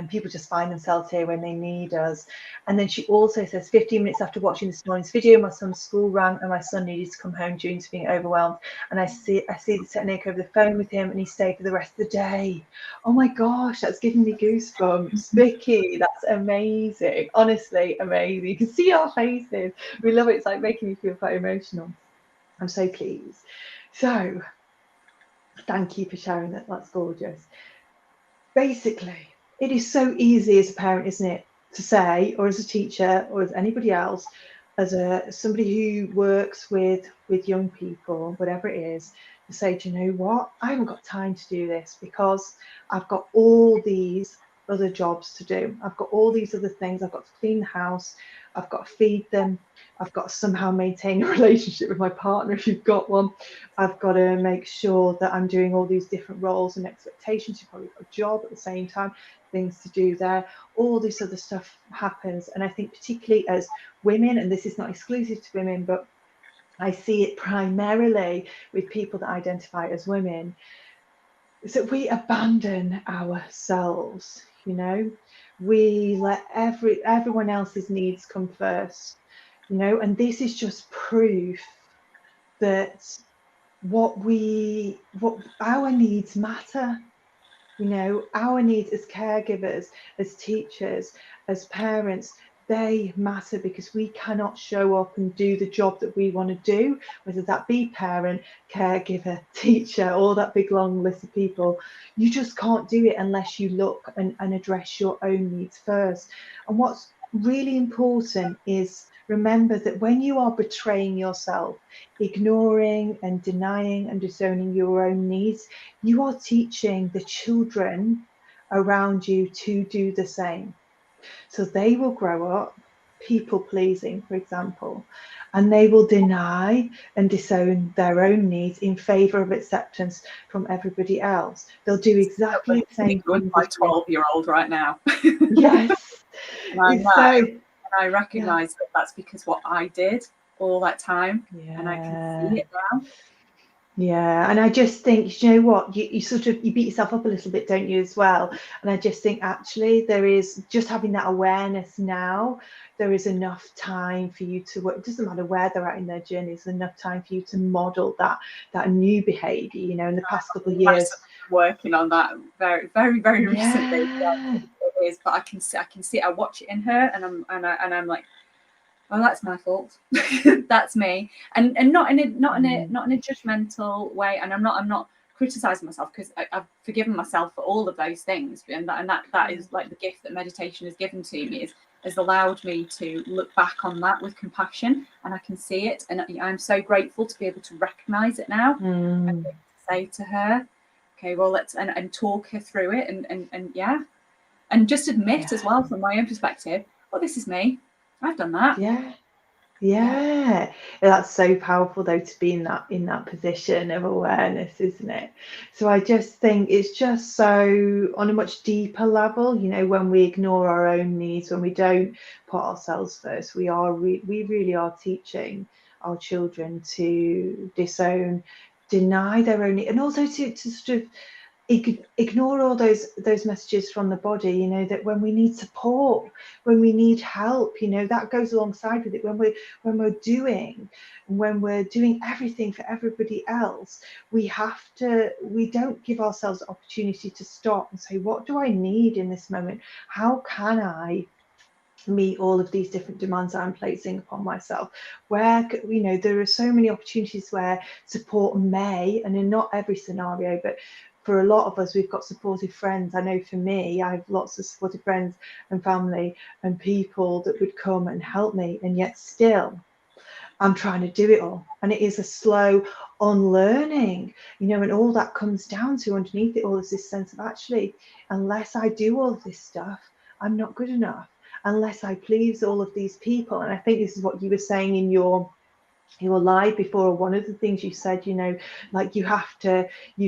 People just find themselves here when they need us. And then she also says, 15 minutes after watching this morning's video, my son's school rang and my son needed to come home due to being overwhelmed. And I see the technique over the phone with him, and he stayed for the rest of the day. Oh my gosh, that's giving me goosebumps. Vicky, that's amazing. Honestly, amazing. You can see our faces. We love it. It's like making me feel quite emotional. I'm so pleased. So thank you for sharing that. That's gorgeous. Basically, it is so easy as a parent, isn't it, to say, or as a teacher, or as anybody else, as somebody who works with young people, whatever it is, to say, do you know what? I haven't got time to do this because I've got all these other jobs to do. I've got all these other things. I've got to clean the house. I've got to feed them. I've got to somehow maintain a relationship with my partner if you've got one. I've got to make sure that I'm doing all these different roles and expectations. You've probably got a job at the same time, things to do there. All this other stuff happens. And I think particularly as women, and this is not exclusive to women, but I see it primarily with people that identify as women, is that we abandon ourselves, you know. We let everyone else's needs come first, you know, and this is just proof that what our needs matter, you know. Our needs as caregivers, as teachers, as parents, they matter, because we cannot show up and do the job that we want to do, whether that be parent, caregiver, teacher, or that big long list of people. You just can't do it unless you look and address your own needs first. And what's really important is remember that when you are betraying yourself, ignoring and denying and disowning your own needs, you are teaching the children around you to do the same. So they will grow up people pleasing, for example, and they will deny and disown their own needs in favor of acceptance from everybody else. They'll do exactly the same With things my as you. 12-year-old right now. Yes. And I know, So, and I yeah. recognise that that's because what I did all that time, and I can Yeah. see it now. Yeah, and I just think, you know what, you sort of you beat yourself up a little bit, don't you, as well? And I just think actually there is just having that awareness now, there is enough time for you to work. It doesn't matter where they're at in their journey, there's enough time for you to model that new behaviour, you know, in the past couple of years. Working on that very, very, very recently. Yeah. It is, but I can see it. I watch it in her, and I'm like, oh, that's my fault. That's me, and not in a judgmental way. And I'm not criticizing myself, because I've forgiven myself for all of those things, and that is like the gift that meditation has given to me, is has allowed me to look back on that with compassion, and I can see it, and I'm so grateful to be able to recognize it now, and say to her, okay, well, let's and talk her through it, and yeah, and just admit Yeah. as well, from my own perspective, well, this is me. I've done that. Yeah. Yeah. Yeah, that's so powerful though, to be in that position of awareness, isn't it? So I just think it's just so on a much deeper level, you know, when we ignore our own needs, when we don't put ourselves first, we really are teaching our children to disown, deny their own need, and also to sort of ignore all those messages from the body, you know, that when we need support, when we need help, you know, that goes alongside with it. When we're doing everything for everybody else, we don't give ourselves the opportunity to stop and say, what do I need in this moment? How can I meet all of these different demands I'm placing upon myself? Where, you know, there are so many opportunities where support may, and in not every scenario, but for a lot of us, we've got supportive friends. I know for me, I have lots of supportive friends and family and people that would come and help me, and yet still I'm trying to do it all. And it is a slow unlearning, you know, and all that comes down to underneath it all is this sense of, actually, unless I do all of this stuff, I'm not good enough. Unless I please all of these people. And I think this is what you were saying in your live before. One of the things you said, you know, like you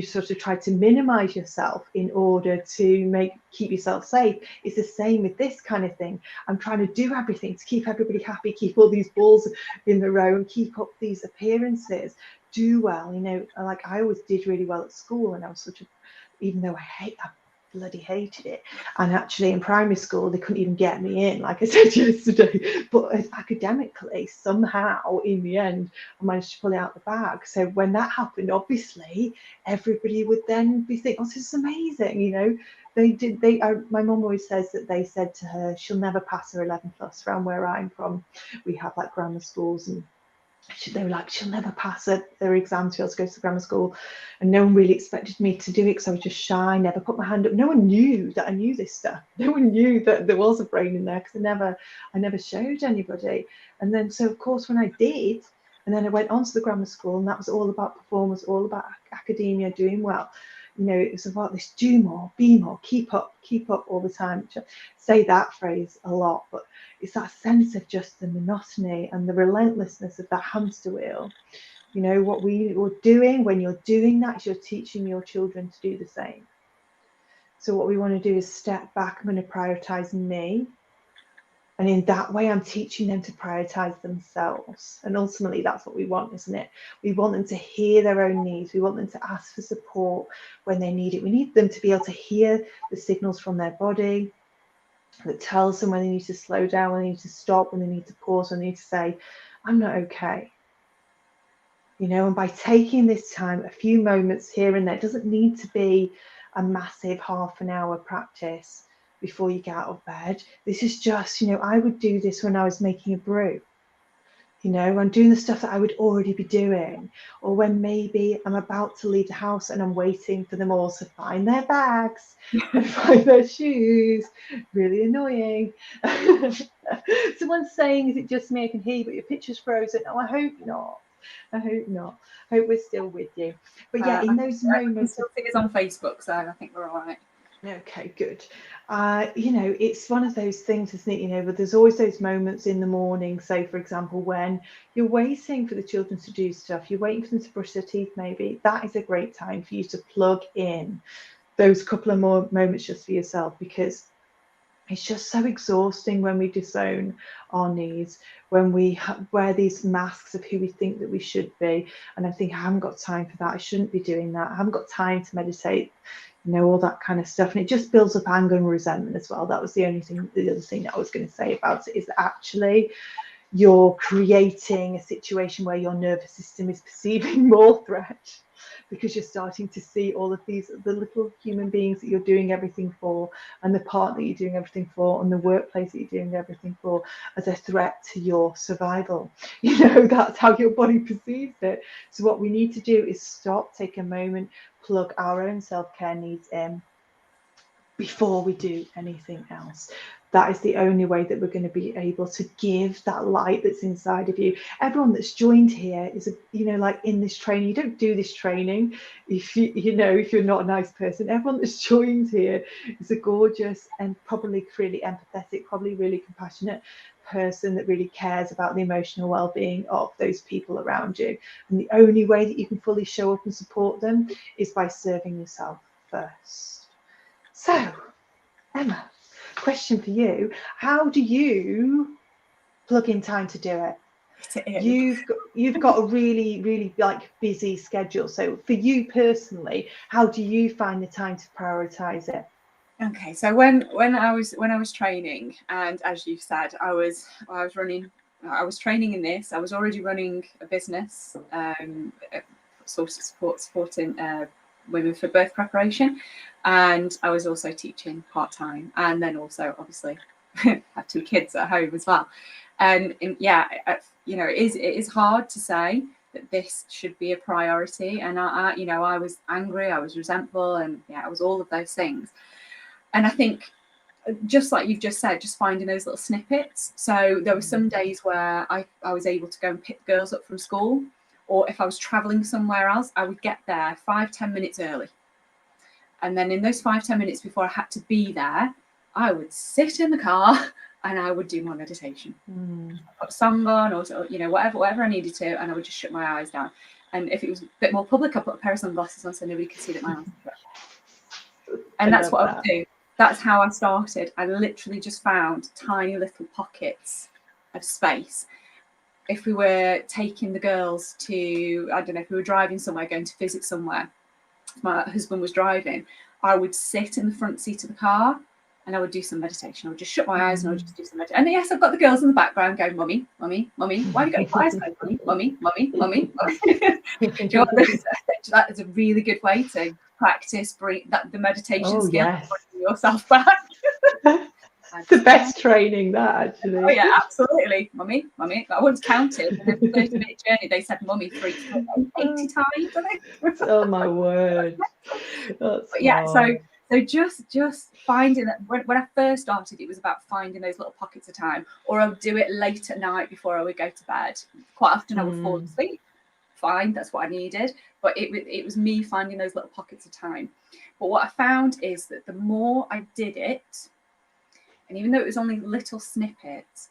sort of try to minimize yourself in order to keep yourself safe. It's the same with this kind of thing. I'm trying to do everything to keep everybody happy, keep all these balls in the row, and keep up these appearances, do well, you know. Like I always did really well at school, and I was sort of, even though I bloody hated it. And actually, in primary school, they couldn't even get me in, like I said yesterday. But academically, somehow, in the end, I managed to pull it out the bag. So when that happened, obviously, everybody would then be thinking, "Oh, this is amazing," you know. They did. My mum always says that they said to her, she'll never pass her 11 plus. Around where I'm from, we have like grammar schools, and they were like, she'll never pass her exams. She has to go to grammar school, and no one really expected me to do it because I was just shy, never put my hand up. No one knew that I knew this stuff. No one knew that there was a brain in there, because I never showed anybody. And then, so of course, when I did, and then I went on to the grammar school, and that was all about performance, all about academia, doing well. You know, it was about this: do more, be more, keep up all the time. I say that phrase a lot, but it's that sense of just the monotony and the relentlessness of that hamster wheel. You know, what we're doing when you're doing that is you're teaching your children to do the same. So what we want to do is step back. I'm going to prioritize me. And in that way, I'm teaching them to prioritize themselves. And ultimately, that's what we want, isn't it? We want them to hear their own needs. We want them to ask for support when they need it. We need them to be able to hear the signals from their body that tells them when they need to slow down, when they need to stop, when they need to pause, when they need to say, I'm not okay. You know, and by taking this time, a few moments here and there, it doesn't need to be a massive half an hour practice before you get out of bed. This is just, you know, I would do this when I was making a brew. You know, I'm doing the stuff that I would already be doing, or when maybe I'm about to leave the house and I'm waiting for them all to find their bags and find their shoes. Really annoying. Someone's saying, is it just me? I can hear you, but your picture's frozen. Oh, I hope not. I hope not. I hope we're still with you. But yeah, in those moments. I still think it's on Facebook, so I think we're all right. Okay, good. You know, it's one of those things, isn't it? You know, but there's always those moments in the morning, say, for example, when you're waiting for the children to do stuff, you're waiting for them to brush their teeth, maybe. That is a great time for you to plug in those couple of more moments just for yourself, because it's just so exhausting when we disown our needs, when we wear these masks of who we think that we should be. And I think I haven't got time for that. I shouldn't be doing that. I haven't got time to meditate, you know, all that kind of stuff. And it just builds up anger and resentment as well. That was the other thing that I was going to say about it, is that actually you're creating a situation where your nervous system is perceiving more threat, because you're starting to see all of these, the little human beings that you're doing everything for, and the part that you're doing everything for, and the workplace that you're doing everything for, as a threat to your survival. You know, that's how your body perceives it. So what we need to do is stop, take a moment, plug our own self-care needs in before we do anything else. That is the only way that we're going to be able to give that light that's inside of you. Everyone that's joined here is, you know, like in this training, you don't do this training if you know, if you're not a nice person. Everyone that's joined here is a gorgeous and probably really empathetic, probably really compassionate person that really cares about the emotional well-being of those people around you. And the only way that you can fully show up and support them is by serving yourself first. So, Emma, question for you. How do you plug in time to do it? You've got a really like busy schedule. So for you personally, how do you find the time to prioritize it? Okay, so when I was training, and as you said, I was training in this. I was already running a business, supporting women for birth preparation, and I was also teaching part-time, and then also obviously have 2 kids at home as well. And yeah, you know, it is hard to say that this should be a priority. And I you know, I was angry, I was resentful, and yeah, I was all of those things. And I think, just like you've just said, just finding those little snippets. So there were some days where I was able to go and pick girls up from school, or if I was traveling somewhere else, I would get there 5-10 minutes early. And then in those 5-10 minutes before I had to be there, I would sit in the car and I would do my meditation. Put a song on, or you know, whatever I needed to, and I would just shut my eyes down. And if it was a bit more public, I put a pair of sunglasses on so nobody could see that my eyes were shut. And that's what I would do. That's how I started. I literally just found tiny little pockets of space. If we were taking the girls to, I don't know, if we were driving somewhere, going to visit somewhere, my husband was driving, I would sit in the front seat of the car and I would do some meditation. I would just shut my eyes and I would just do some meditation. And yes, I've got the girls in the background going, "Mummy, mummy, mummy, why have you got your eyes closed? Mummy, mummy, mummy, mummy, mummy." Do you know what? That is a really good way to practice the meditation skill, Yes. bringing yourself back. It's the best training, that, actually. Oh yeah, absolutely. Mummy, mummy. I once counted, and every 30-minute journey they said mummy 80 times, I think. Oh my word. That's but yeah, so just finding that when I first started, it was about finding those little pockets of time, or I would do it late at night before I would go to bed. Quite often I would fall asleep. Fine, that's what I needed. But it was me finding those little pockets of time. But what I found is that the more I did it, and even though it was only little snippets,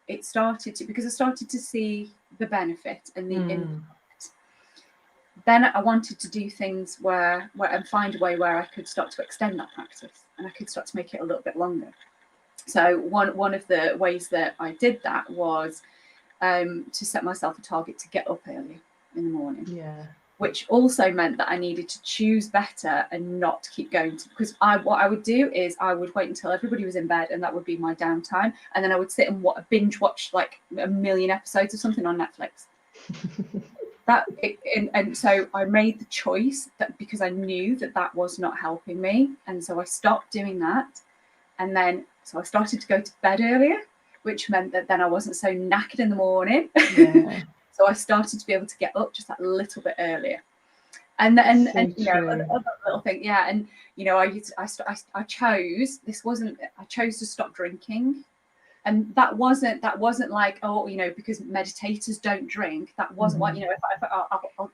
it started to, because I started to see the benefit and the impact. Then I wanted to do things where and find a way where I could start to extend that practice and I could start to make it a little bit longer. So one of the ways that I did that was to set myself a target to get up early in the morning. Yeah. Which also meant that I needed to choose better and not keep going to, because what I would do is I would wait until everybody was in bed and that would be my downtime, and then I would sit and binge watch like 1 million episodes of something on Netflix. And so I made the choice that, because I knew that was not helping me, and so I stopped doing that. And then so I started to go to bed earlier, which meant that then I wasn't so knackered in the morning. Yeah. So I started to be able to get up just that little bit earlier. And So you know, true. other little thing, yeah. And you know, I chose to stop drinking, and that wasn't like, oh, you know, because meditators don't drink. That wasn't like, you know, if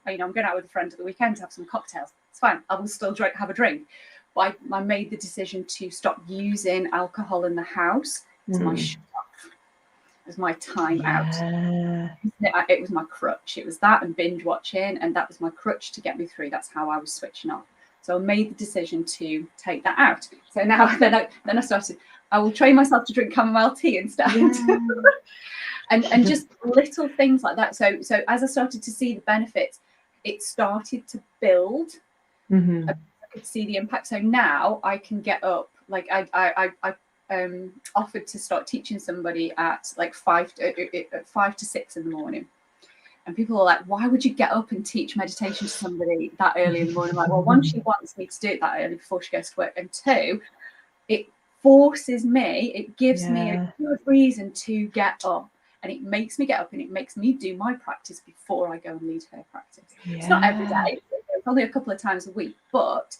you know, I'm going out with a friend at the weekend to have some cocktails, it's fine, I will still have a drink. But I made the decision to stop using alcohol in the house as my shut off, as my time out. It was my crutch. It was that and binge watching, and that was my crutch to get me through. That's how I was switching off. So I made the decision to take that out. So now then I started, I will train myself to drink chamomile tea instead. Yeah. and just little things like that. So as I started to see the benefits, it started to build. Mm-hmm. I could see the impact. So now I can get up. Like I offered to start teaching somebody at like 5 to 6 in the morning. And people are like, why would you get up and teach meditation to somebody that early in the morning? I'm like, well, one, she wants me to do it that early before she goes to work. And two, it forces me, it gives me a good reason to get up. And it makes me get up and it makes me do my practice before I go and lead her practice. It's not every day, it's only a couple of times a week, but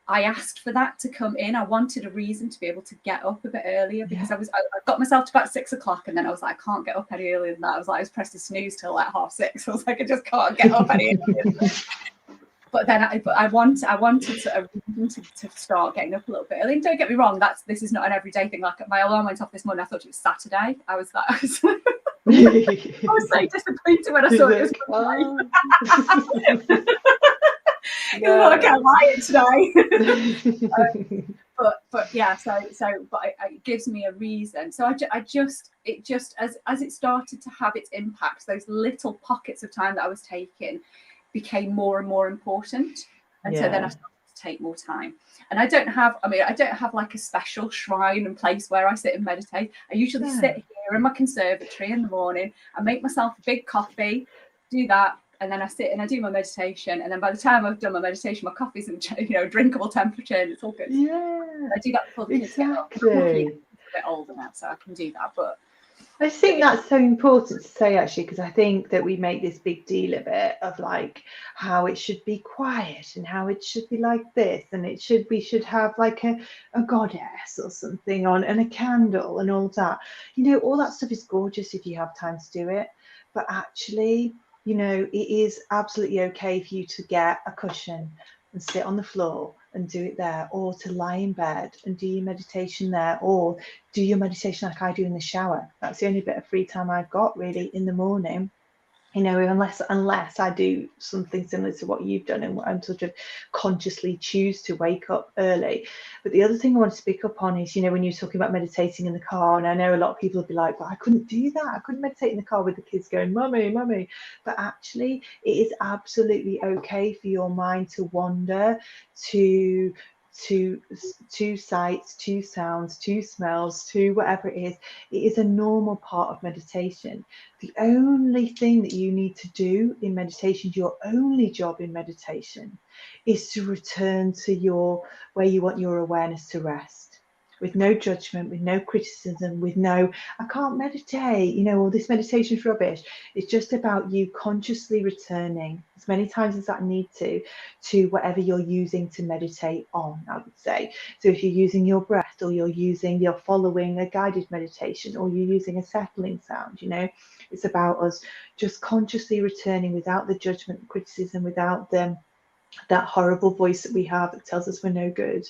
I asked for that to come in. I wanted a reason to be able to get up a bit earlier because I got myself to about 6 o'clock, and then I was like, I can't get up any earlier than that. I was pressing snooze till like 6:30. I was like, I just can't get up any earlier than that. But then I wanted a reason to start getting up a little bit early. And don't get me wrong, this is not an everyday thing. Like my alarm went off this morning, I thought it was Saturday. I was so disappointed when I saw it was Monday. I can't lie today. But yeah, but it gives me a reason. So it just as it started to have its impact, those little pockets of time that I was taking became more and more important. And so then I started to take more time. And I don't have like a special shrine and place where I sit and meditate. I usually sit here in my conservatory in the morning. I make myself a big coffee, do that, and then I sit and I do my meditation. And then by the time I've done my meditation, my coffee's in drinkable temperature, and it's all good. Yeah, I do that before the kids get up. I'm a bit older now, so I can do that. But I just think that's so important to say, actually, because I think that we make this big deal of it, of like how it should be quiet and how it should be like this, and we should have like a goddess or something on and a candle and all that. All that stuff is gorgeous if you have time to do it, but actually, it is absolutely okay for you to get a cushion and sit on the floor and do it there, or to lie in bed and do your meditation there, or do your meditation like I do in the shower. That's the only bit of free time I've got really in the morning. Unless I do something similar to what you've done and I'm sort of consciously choose to wake up early. But the other thing I want to pick up on is, when you're talking about meditating in the car, and I know a lot of people will be like, but I couldn't do that. I couldn't meditate in the car with the kids going, mummy, mummy. But actually, it is absolutely okay for your mind to wander to sights, to sounds, to smells, to whatever it is. It is a normal part of meditation. The only thing that you need to do in meditation, your only job in meditation, is to return to where you want your awareness to rest, with no judgment, with no criticism, with no, I can't meditate, or this meditation's rubbish. It's just about you consciously returning as many times as that need to whatever you're using to meditate on, I would say. So if you're using your breath, or you're following a guided meditation, or you're using a settling sound, it's about us just consciously returning without the judgment, criticism, without that horrible voice that we have that tells us we're no good.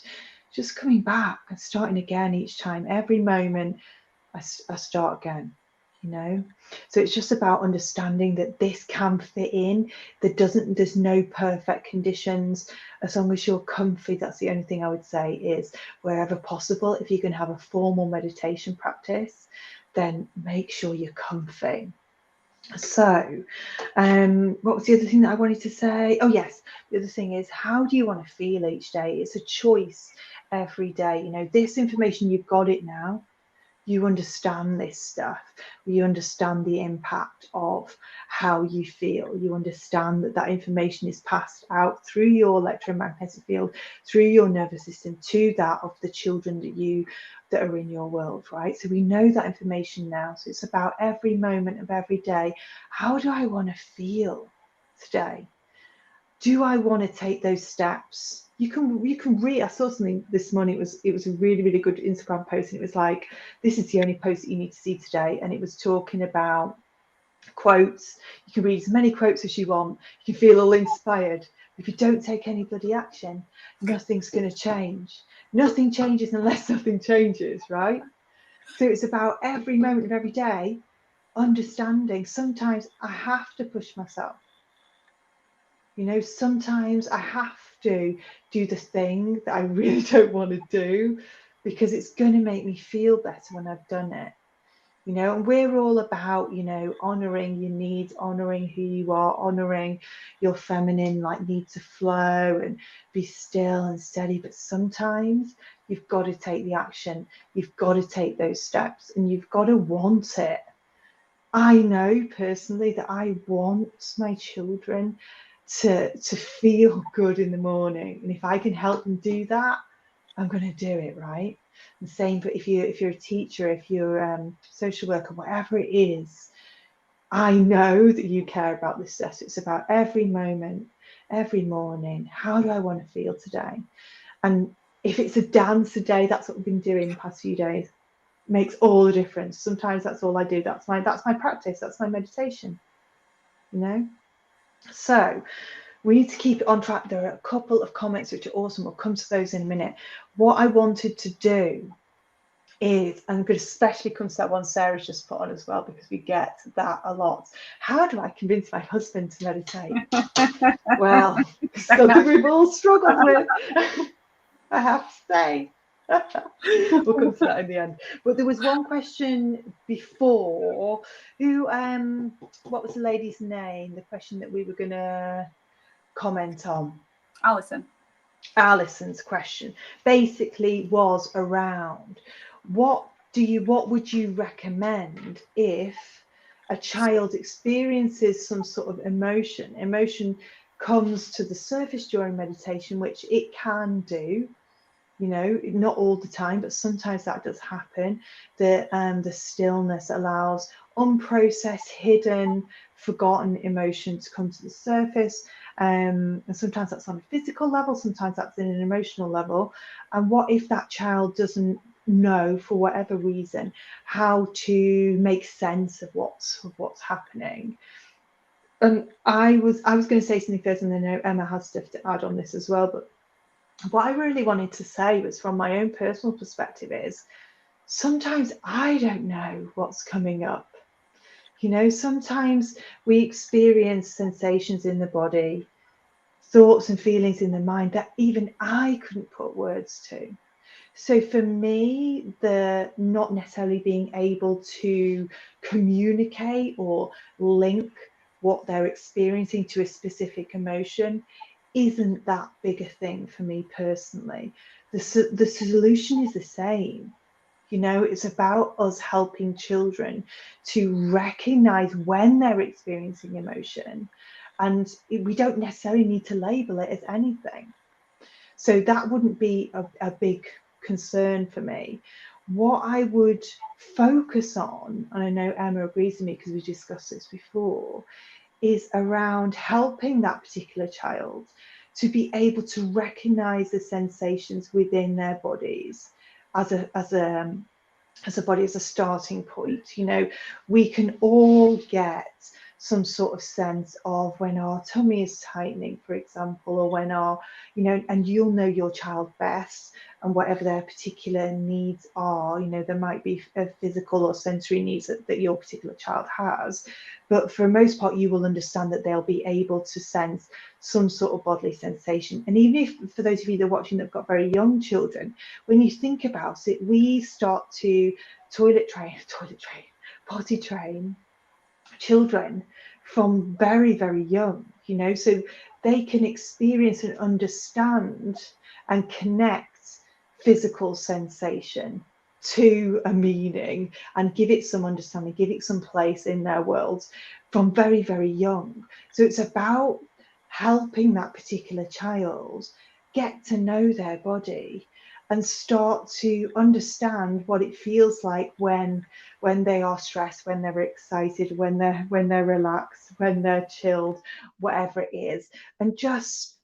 Just coming back and starting again each time. Every moment I start again. So it's just about understanding that this can fit in. There's no perfect conditions. As long as you're comfy, that's the only thing I would say is, wherever possible, if you can have a formal meditation practice, then make sure you're comfy. So what was the other thing that I wanted to say? Oh yes, the other thing is, how do you want to feel each day? It's a choice every day. This information, you've got it now. you understand this stuff. You understand the impact of how you feel. You understand that that information is passed out through your electromagnetic field, through your nervous system, to that of the children that are in your world, right? So we know that information now. So it's about every moment of every day. How do I want to feel today? Do I want to take those steps? You can read. I saw something this morning. It was a really, really good Instagram post, and it was like, this is the only post that you need to see today. And it was talking about quotes. You can read as many quotes as you want. You can feel all inspired. If you don't take any bloody action, nothing's going to change. Nothing changes unless something changes, right? So it's about every moment of every day, understanding sometimes I have to push myself. You know, sometimes I have to do the thing that I really don't want to do because it's going to make me feel better when I've done it. You know, and we're all about, you know, honoring your needs, honoring who you are, honoring your feminine like need to flow and be still and steady. But sometimes you've got to take the action, you've got to take those steps, and you've got to want it. I know personally that I want my children to feel good in the morning, and if I can help them do that, I'm going to do it, right? The same, but if you're a teacher, if you're a social worker, whatever it is, I know that you care about this stuff. It's about every moment, every morning. How do I want to feel today? And if it's a dance a day, that's what we've been doing the past few days. Makes all the difference. Sometimes that's all I do. That's my practice. That's my meditation. You know. So we need to keep it on track. There are a couple of comments which are awesome. We'll come to those in a minute. What I wanted to do is, I'm going to especially come to that one Sarah's just put on as well, because we get that a lot. How do I convince my husband to meditate? Well, something we've all struggled with, I have to say. We'll come to that in the end. But there was one question before. What was the lady's name? The question that we were going to comment on. Alison's question basically was around what would you recommend if a child experiences some sort of emotion comes to the surface during meditation, which it can do, you know, not all the time, but sometimes that does happen. The stillness allows unprocessed, hidden, forgotten emotion to come to the surface. And sometimes that's on a physical level, sometimes that's in an emotional level. And what if that child doesn't know, for whatever reason, how to make sense of what's happening? And I was going to say something first, and then Emma has stuff to add on this as well. But what I really wanted to say was, from my own personal perspective, is sometimes I don't know what's coming up. You know, sometimes we experience sensations in the body, thoughts and feelings in the mind that even I couldn't put words to. So for me, the not necessarily being able to communicate or link what they're experiencing to a specific emotion isn't that big a thing for me personally. The solution is the same. You know, it's about us helping children to recognize when they're experiencing emotion, and we don't necessarily need to label it as anything. So that wouldn't be a big concern for me. What I would focus on, and I know Emma agrees with me because we discussed this before, is around helping that particular child to be able to recognize the sensations within their bodies as a body, as a starting point. You know, we can all get some sort of sense of when our tummy is tightening, for example, or when our, you know, and you'll know your child best and whatever their particular needs are. You know, there might be a physical or sensory needs that your particular child has, but for the most part, you will understand that they'll be able to sense some sort of bodily sensation. And even if, for those of you that are watching that have got very young children, when you think about it, we start to potty train children from very, very young, you know, so they can experience and understand and connect physical sensation to a meaning and give it some understanding, give it some place in their worlds from very, very young. So it's about helping that particular child get to know their body and start to understand what it feels like when they are stressed, when they're excited, when they're relaxed, when they're chilled, whatever it is, and just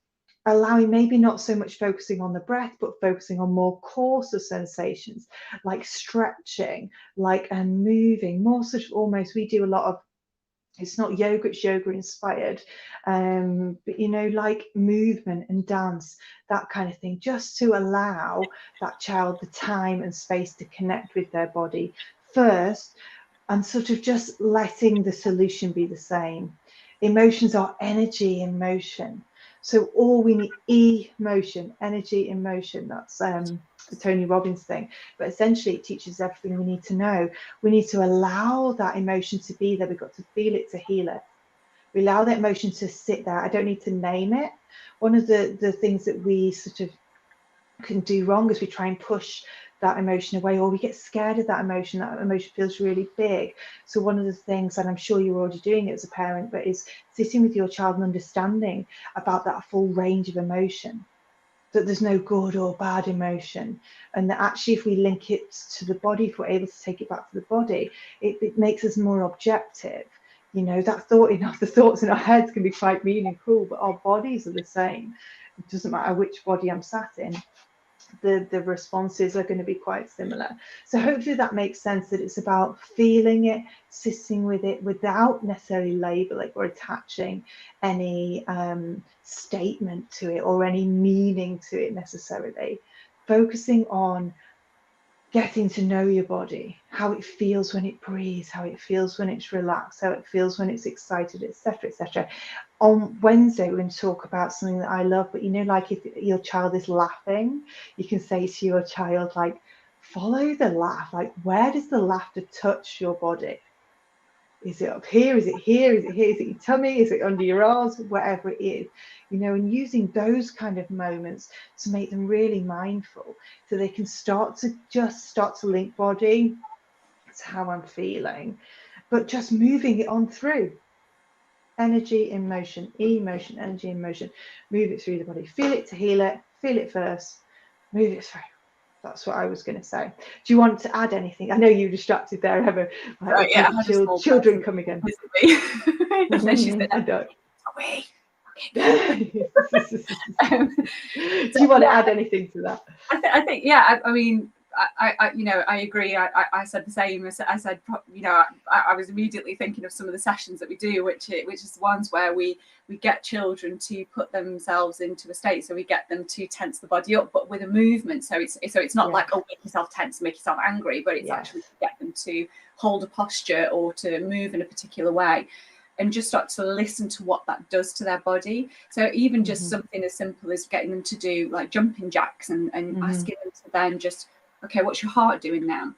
allowing, maybe not so much focusing on the breath, but focusing on more coarser sensations like stretching, like and moving, more sort of almost, we do a lot of, it's not yoga, it's yoga inspired, but you know, like movement and dance, that kind of thing, just to allow that child the time and space to connect with their body first, and sort of just letting the solution be the same. Emotions are energy in motion. So all we need, emotion, energy in motion. That's the Tony Robbins thing. But essentially, it teaches everything we need to know. We need to allow that emotion to be there. We've got to feel it to heal it. We allow that emotion to sit there. I don't need to name it. One of the things that we sort of can do wrong is we try and push that emotion away, or we get scared of that emotion. That emotion feels really big. So one of the things, and I'm sure you're already doing it as a parent, but is sitting with your child and understanding about that full range of emotion, that there's no good or bad emotion, and that actually if we link it to the body, if we're able to take it back to the body, it makes us more objective. You know, that thought, you know, the thoughts in our heads can be quite mean and cruel, but our bodies are the same. It doesn't matter which body I'm sat in, the responses are going to be quite similar. So hopefully that makes sense, that it's about feeling it, sitting with it without necessarily labeling or attaching any statement to it or any meaning to it necessarily. Focusing on getting to know your body, how it feels when it breathes, how it feels when it's relaxed, how it feels when it's excited, etc., etc. On Wednesday, we're going to talk about something that I love, but you know, like if your child is laughing, you can say to your child, like, follow the laugh. Like, where does the laughter touch your body? Is it up here? Is it here? Is it here? Is it your tummy? Is it under your arms? Whatever it is, you know, and using those kind of moments to make them really mindful, so they can start to link body to how I'm feeling, but just moving it on through. Energy in motion, emotion, energy in motion. Move it through the body. Feel it to heal it. Feel it first. Move it through. That's what I was going to say. Do you want to add anything? I know you distracted there, Emma. Like, Yeah, I had a small children come again. And then she said, I don't. away. Do So, you want to yeah, add anything to that? I think, yeah. I mean, you know, I agree. I said the same. I said, you know, I was immediately thinking of some of the sessions that we do, which is ones where we get children to put themselves into a state. So we get them to tense the body up, but with a movement. So it's not like, oh, make yourself tense, make yourself angry, but it's actually to get them to hold a posture or to move in a particular way, and just start to listen to what that does to their body. So even just something as simple as getting them to do like jumping jacks and asking them to then just, okay, what's your heart doing now?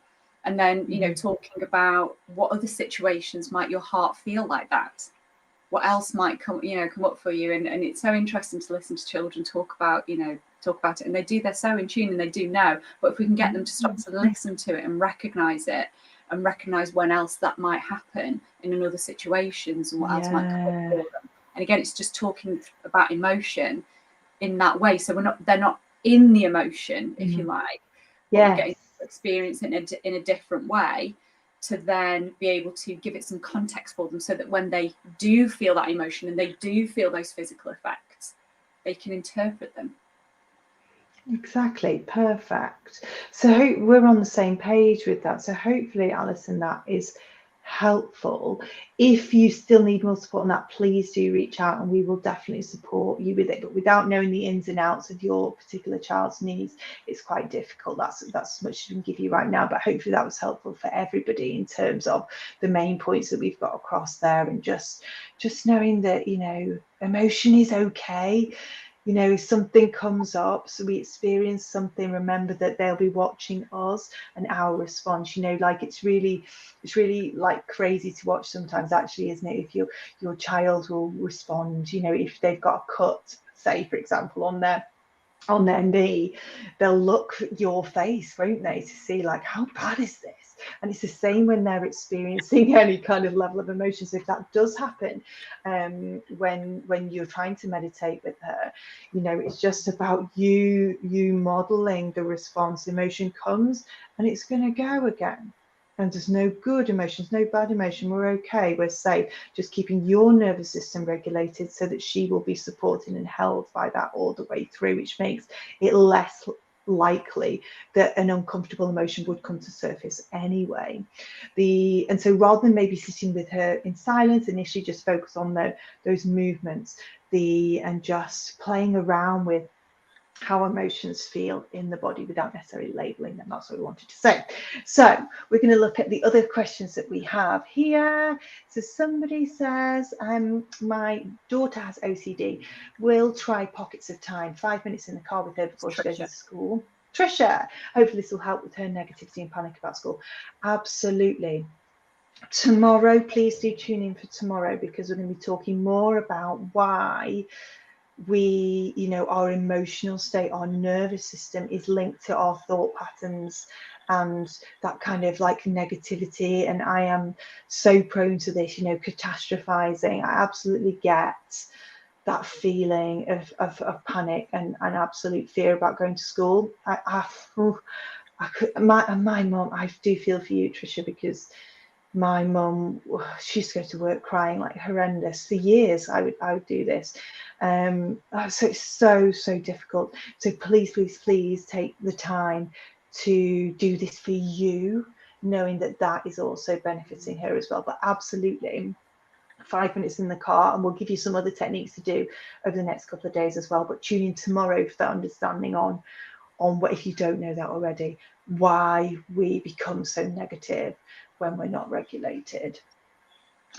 And then, you know, talking about what other situations might your heart feel like that? What else might come up for you? And it's so interesting to listen to children talk about it. And they're so in tune and they do know. But if we can get them to start to listen to it and recognize it, and recognize when else that might happen in other situations and what else might come up for them. And again, it's just talking about emotion in that way. So they're not in the emotion, if you like, but we're getting to experience it in a different way, to then be able to give it some context for them, so that when they do feel that emotion and they do feel those physical effects, they can interpret them. Exactly, perfect. So we're on the same page with that. So hopefully, Alison, that is helpful. If you still need more support on that, please do reach out and we will definitely support you with it. But without knowing the ins and outs of your particular child's needs, it's quite difficult. That's as much as we can give you right now. But hopefully that was helpful for everybody in terms of the main points that we've got across there, and just knowing that, you know, emotion is okay. You know, if something comes up, so we experience something, remember that they'll be watching us and our response. You know, like it's really like crazy to watch sometimes, actually, isn't it? If your child will respond, you know, if they've got a cut, say for example, on on their knee, they'll look at your face, won't they, to see like, how bad is this? And it's the same when they're experiencing any kind of level of emotions. If that does happen, when you're trying to meditate with her, you know, it's just about you modeling the response. Emotion comes and it's going to go again. And there's no good emotions, no bad emotion. We're okay, we're safe. Just keeping your nervous system regulated so that she will be supported and held by that all the way through, which makes it less likely that an uncomfortable emotion would come to surface anyway. And so rather than maybe sitting with her in silence, initially just focus on those movements, and just playing around with how emotions feel in the body without necessarily labeling them. That's what we wanted to say. So we're going to look at the other questions that we have here. So somebody says, my daughter has OCD. Will try pockets of time, 5 minutes in the car with her before she goes to school. Trisha, hopefully this will help with her negativity and panic about school. Absolutely. Tomorrow, please do tune in for tomorrow, because we're going to be talking more about why we, you know, our emotional state, our nervous system is linked to our thought patterns and that kind of like negativity. And I am so prone to this, you know, catastrophizing. I absolutely get that feeling of panic and absolute fear about going to school. My mom, I do feel for you, Trisha, because my mum, she used to go to work crying like horrendous. For years I would do this. So it's so difficult. So please take the time to do this for you, knowing that that is also benefiting her as well. But absolutely, 5 minutes in the car, and we'll give you some other techniques to do over the next couple of days as well. But tune in tomorrow for that understanding on what, if you don't know that already, why we become so negative when we're not regulated.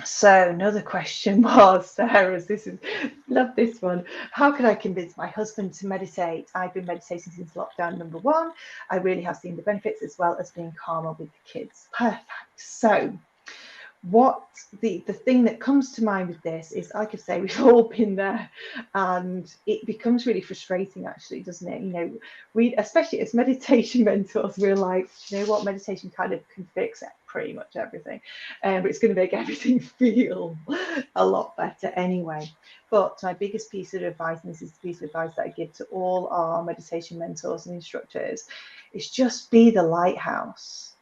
So another question was, Sarah's, love this one. How can I convince my husband to meditate? I've been meditating since lockdown number 1. I really have seen the benefits, as well as being calmer with the kids. Perfect. So what the thing that comes to mind with this is, I could say we've all been there, and it becomes really frustrating, actually, doesn't it? You know, we, especially as meditation mentors, we're like, you know what, meditation kind of can fix pretty much everything, but it's going to make everything feel a lot better anyway. But my biggest piece of advice, and this is the piece of advice that I give to all our meditation mentors and instructors, is just be the lighthouse.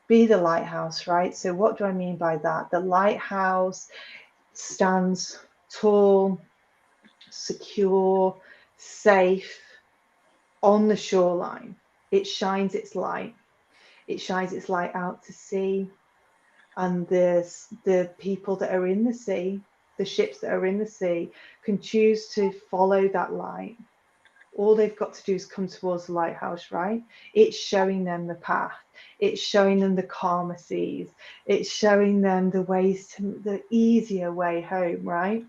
Be the lighthouse, right? So what do I mean by that? The lighthouse stands tall, secure, safe on the shoreline. It shines its light. It shines its light out to sea, and the people that are in the sea, the ships that are in the sea, can choose to follow that light. All they've got to do is come towards the lighthouse, right? It's showing them the path. It's showing them the calmer seas. It's showing them the ways to the easier way home, right?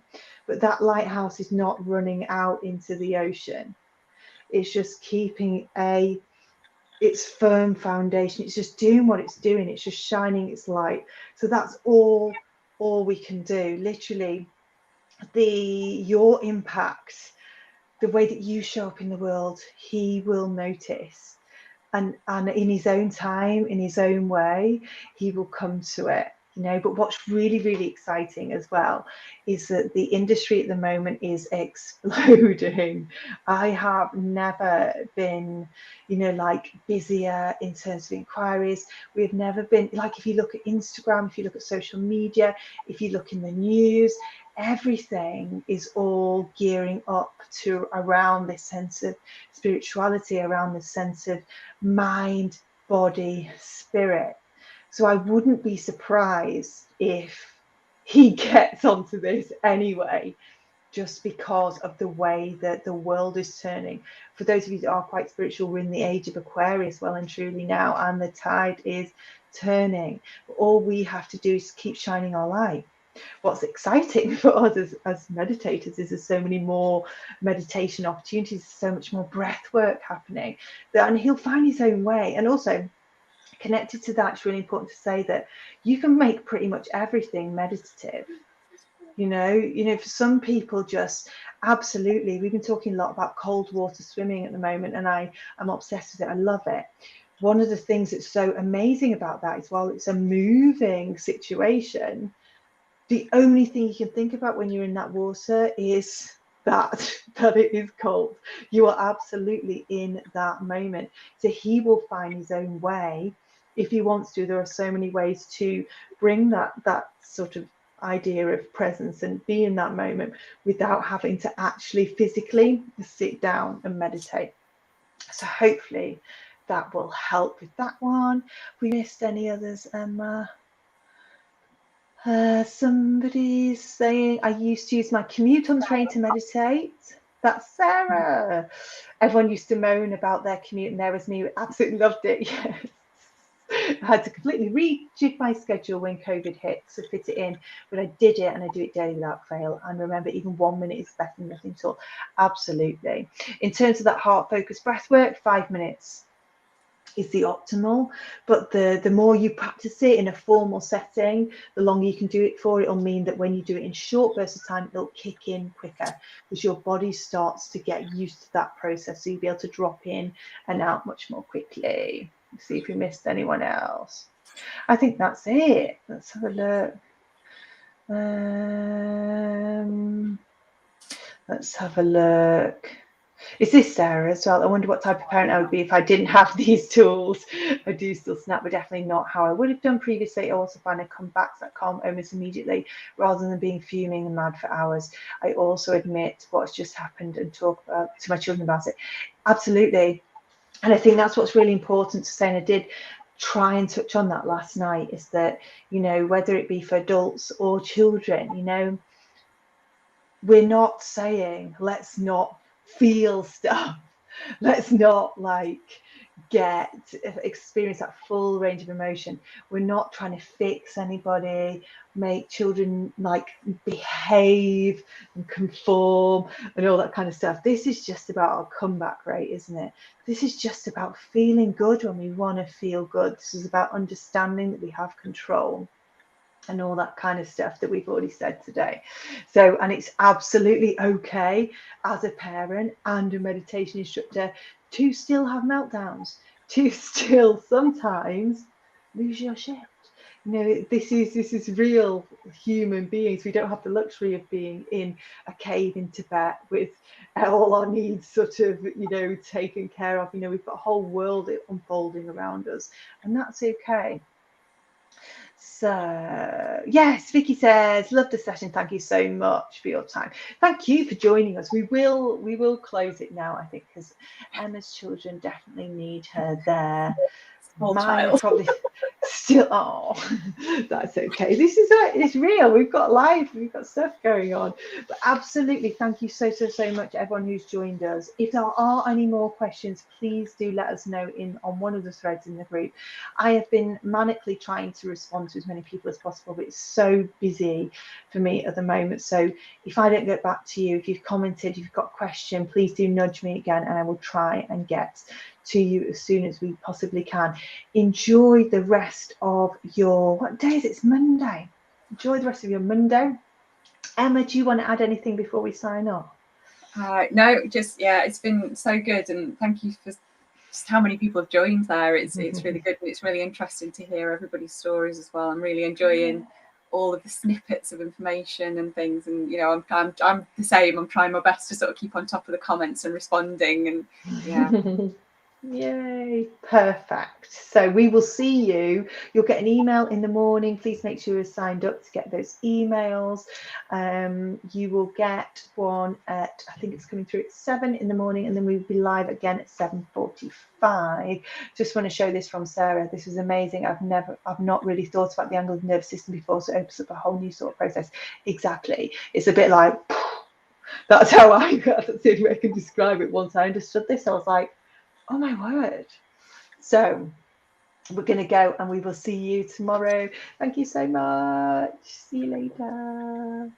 But that lighthouse is not running out into the ocean. It's just keeping its firm foundation. It's just doing what it's doing. It's just shining its light. So that's all we can do. Literally, your impact, the way that you show up in the world, he will notice, and in his own time, in his own way, he will come to it, you know. But what's really exciting as well is that the industry at the moment is exploding. I have never been, you know, like busier in terms of inquiries. We've never been, like, if you look at Instagram, if you look at social media, if you look in the news, everything is all gearing up to around this sense of spirituality, around this sense of mind, body, spirit. So I wouldn't be surprised if he gets onto this anyway, just because of the way that the world is turning. For those of you that are quite spiritual, we're in the age of Aquarius, well and truly now, and the tide is turning. All we have to do is keep shining our light. What's exciting for us as meditators is there's so many more meditation opportunities, so much more breath work happening, and he'll find his own way. And also, connected to that, it's really important to say that you can make pretty much everything meditative. You know, for some people, just absolutely. We've been talking a lot about cold water swimming at the moment, and I'm obsessed with it. I love it. One of the things that's so amazing about that is while it's a moving situation, the only thing you can think about when you're in that water is that it is cold. You are absolutely in that moment. So he will find his own way if he wants to. There are so many ways to bring that sort of idea of presence and be in that moment without having to actually physically sit down and meditate. So hopefully that will help with that one. Have we missed any others, Emma? Somebody's saying, I used to use my commute on train to meditate. That's Sarah. Everyone used to moan about their commute, and there was me who absolutely loved it. Yes. I had to completely rejig my schedule when COVID hit to fit it in, but I did it, and I do it daily without fail. And remember, even 1 minute is better than nothing at all. Absolutely. In terms of that heart focused breath work, 5 minutes is the optimal, but the more you practice it in a formal setting, the longer you can do it for. It'll mean that when you do it in short bursts of time, it'll kick in quicker because your body starts to get used to that process, so you'll be able to drop in and out much more quickly. Let's see if we missed anyone else. I think that's it. Let's have a look. Let's have a look. Is this Sarah as well? I wonder what type of parent I would be if I didn't have these tools. I do still snap, but definitely not how I would have done previously. I also find I come back to that calm almost immediately rather than being fuming and mad for hours. I also admit what's just happened and talk to my children about it. Absolutely. And I think that's what's really important to say. And I did try and touch on that last night, is that, you know, whether it be for adults or children, you know, we're not saying let's not feel stuff, let's not like experience that full range of emotion. We're not trying to fix anybody, make children like behave and conform and all that kind of stuff. This is just about our comeback rate, isn't it? This is just about feeling good when we want to feel good. This is about understanding that we have control and all that kind of stuff that we've already said today. So, and it's absolutely okay as a parent and a meditation instructor to still have meltdowns, to still sometimes lose your shit. You know, this is real human beings. We don't have the luxury of being in a cave in Tibet with all our needs sort of, you know, taken care of. You know, we've got a whole world unfolding around us, and that's okay. So yes, Vicky says, love the session. Thank you so much for your time. Thank you for joining us. We will close it now, I think, because Emma's children definitely need her there. Mine are probably still, oh, that's okay. This is it's real. We've got life, we've got stuff going on. But absolutely, thank you so much, everyone who's joined us. If there are any more questions, please do let us know on one of the threads in the group. I have been manically trying to respond to as many people as possible, but it's so busy for me at the moment. So if I don't get back to you, if you've commented, if you've got a question, please do nudge me again, and I will try and get to you as soon as we possibly can. Enjoy the rest of your, what day is it? It's Monday. Enjoy the rest of your Monday. Emma, do you want to add anything before we sign off? No, just, yeah, it's been so good, and thank you for just how many people have joined there. It's really good, and it's really interesting to hear everybody's stories as well. I'm really enjoying all of the snippets of information and things, and you know, I'm the same. I'm trying my best to sort of keep on top of the comments and responding, and yeah. Yay, perfect. So we will see you. You'll get an email in the morning. Please make sure you're signed up to get those emails. You will get one at, I think it's coming through at 7 in the morning, and then we'll be live again at 7:45. Just want to show this from Sarah. This was amazing. I've not really thought about the angle of the nervous system before, so it opens up a whole new sort of process. Exactly. It's a bit like, that's the only way I can describe it. Once I understood this, I was like, oh my word. So we're going to go, and we will see you tomorrow. Thank you so much. See you later.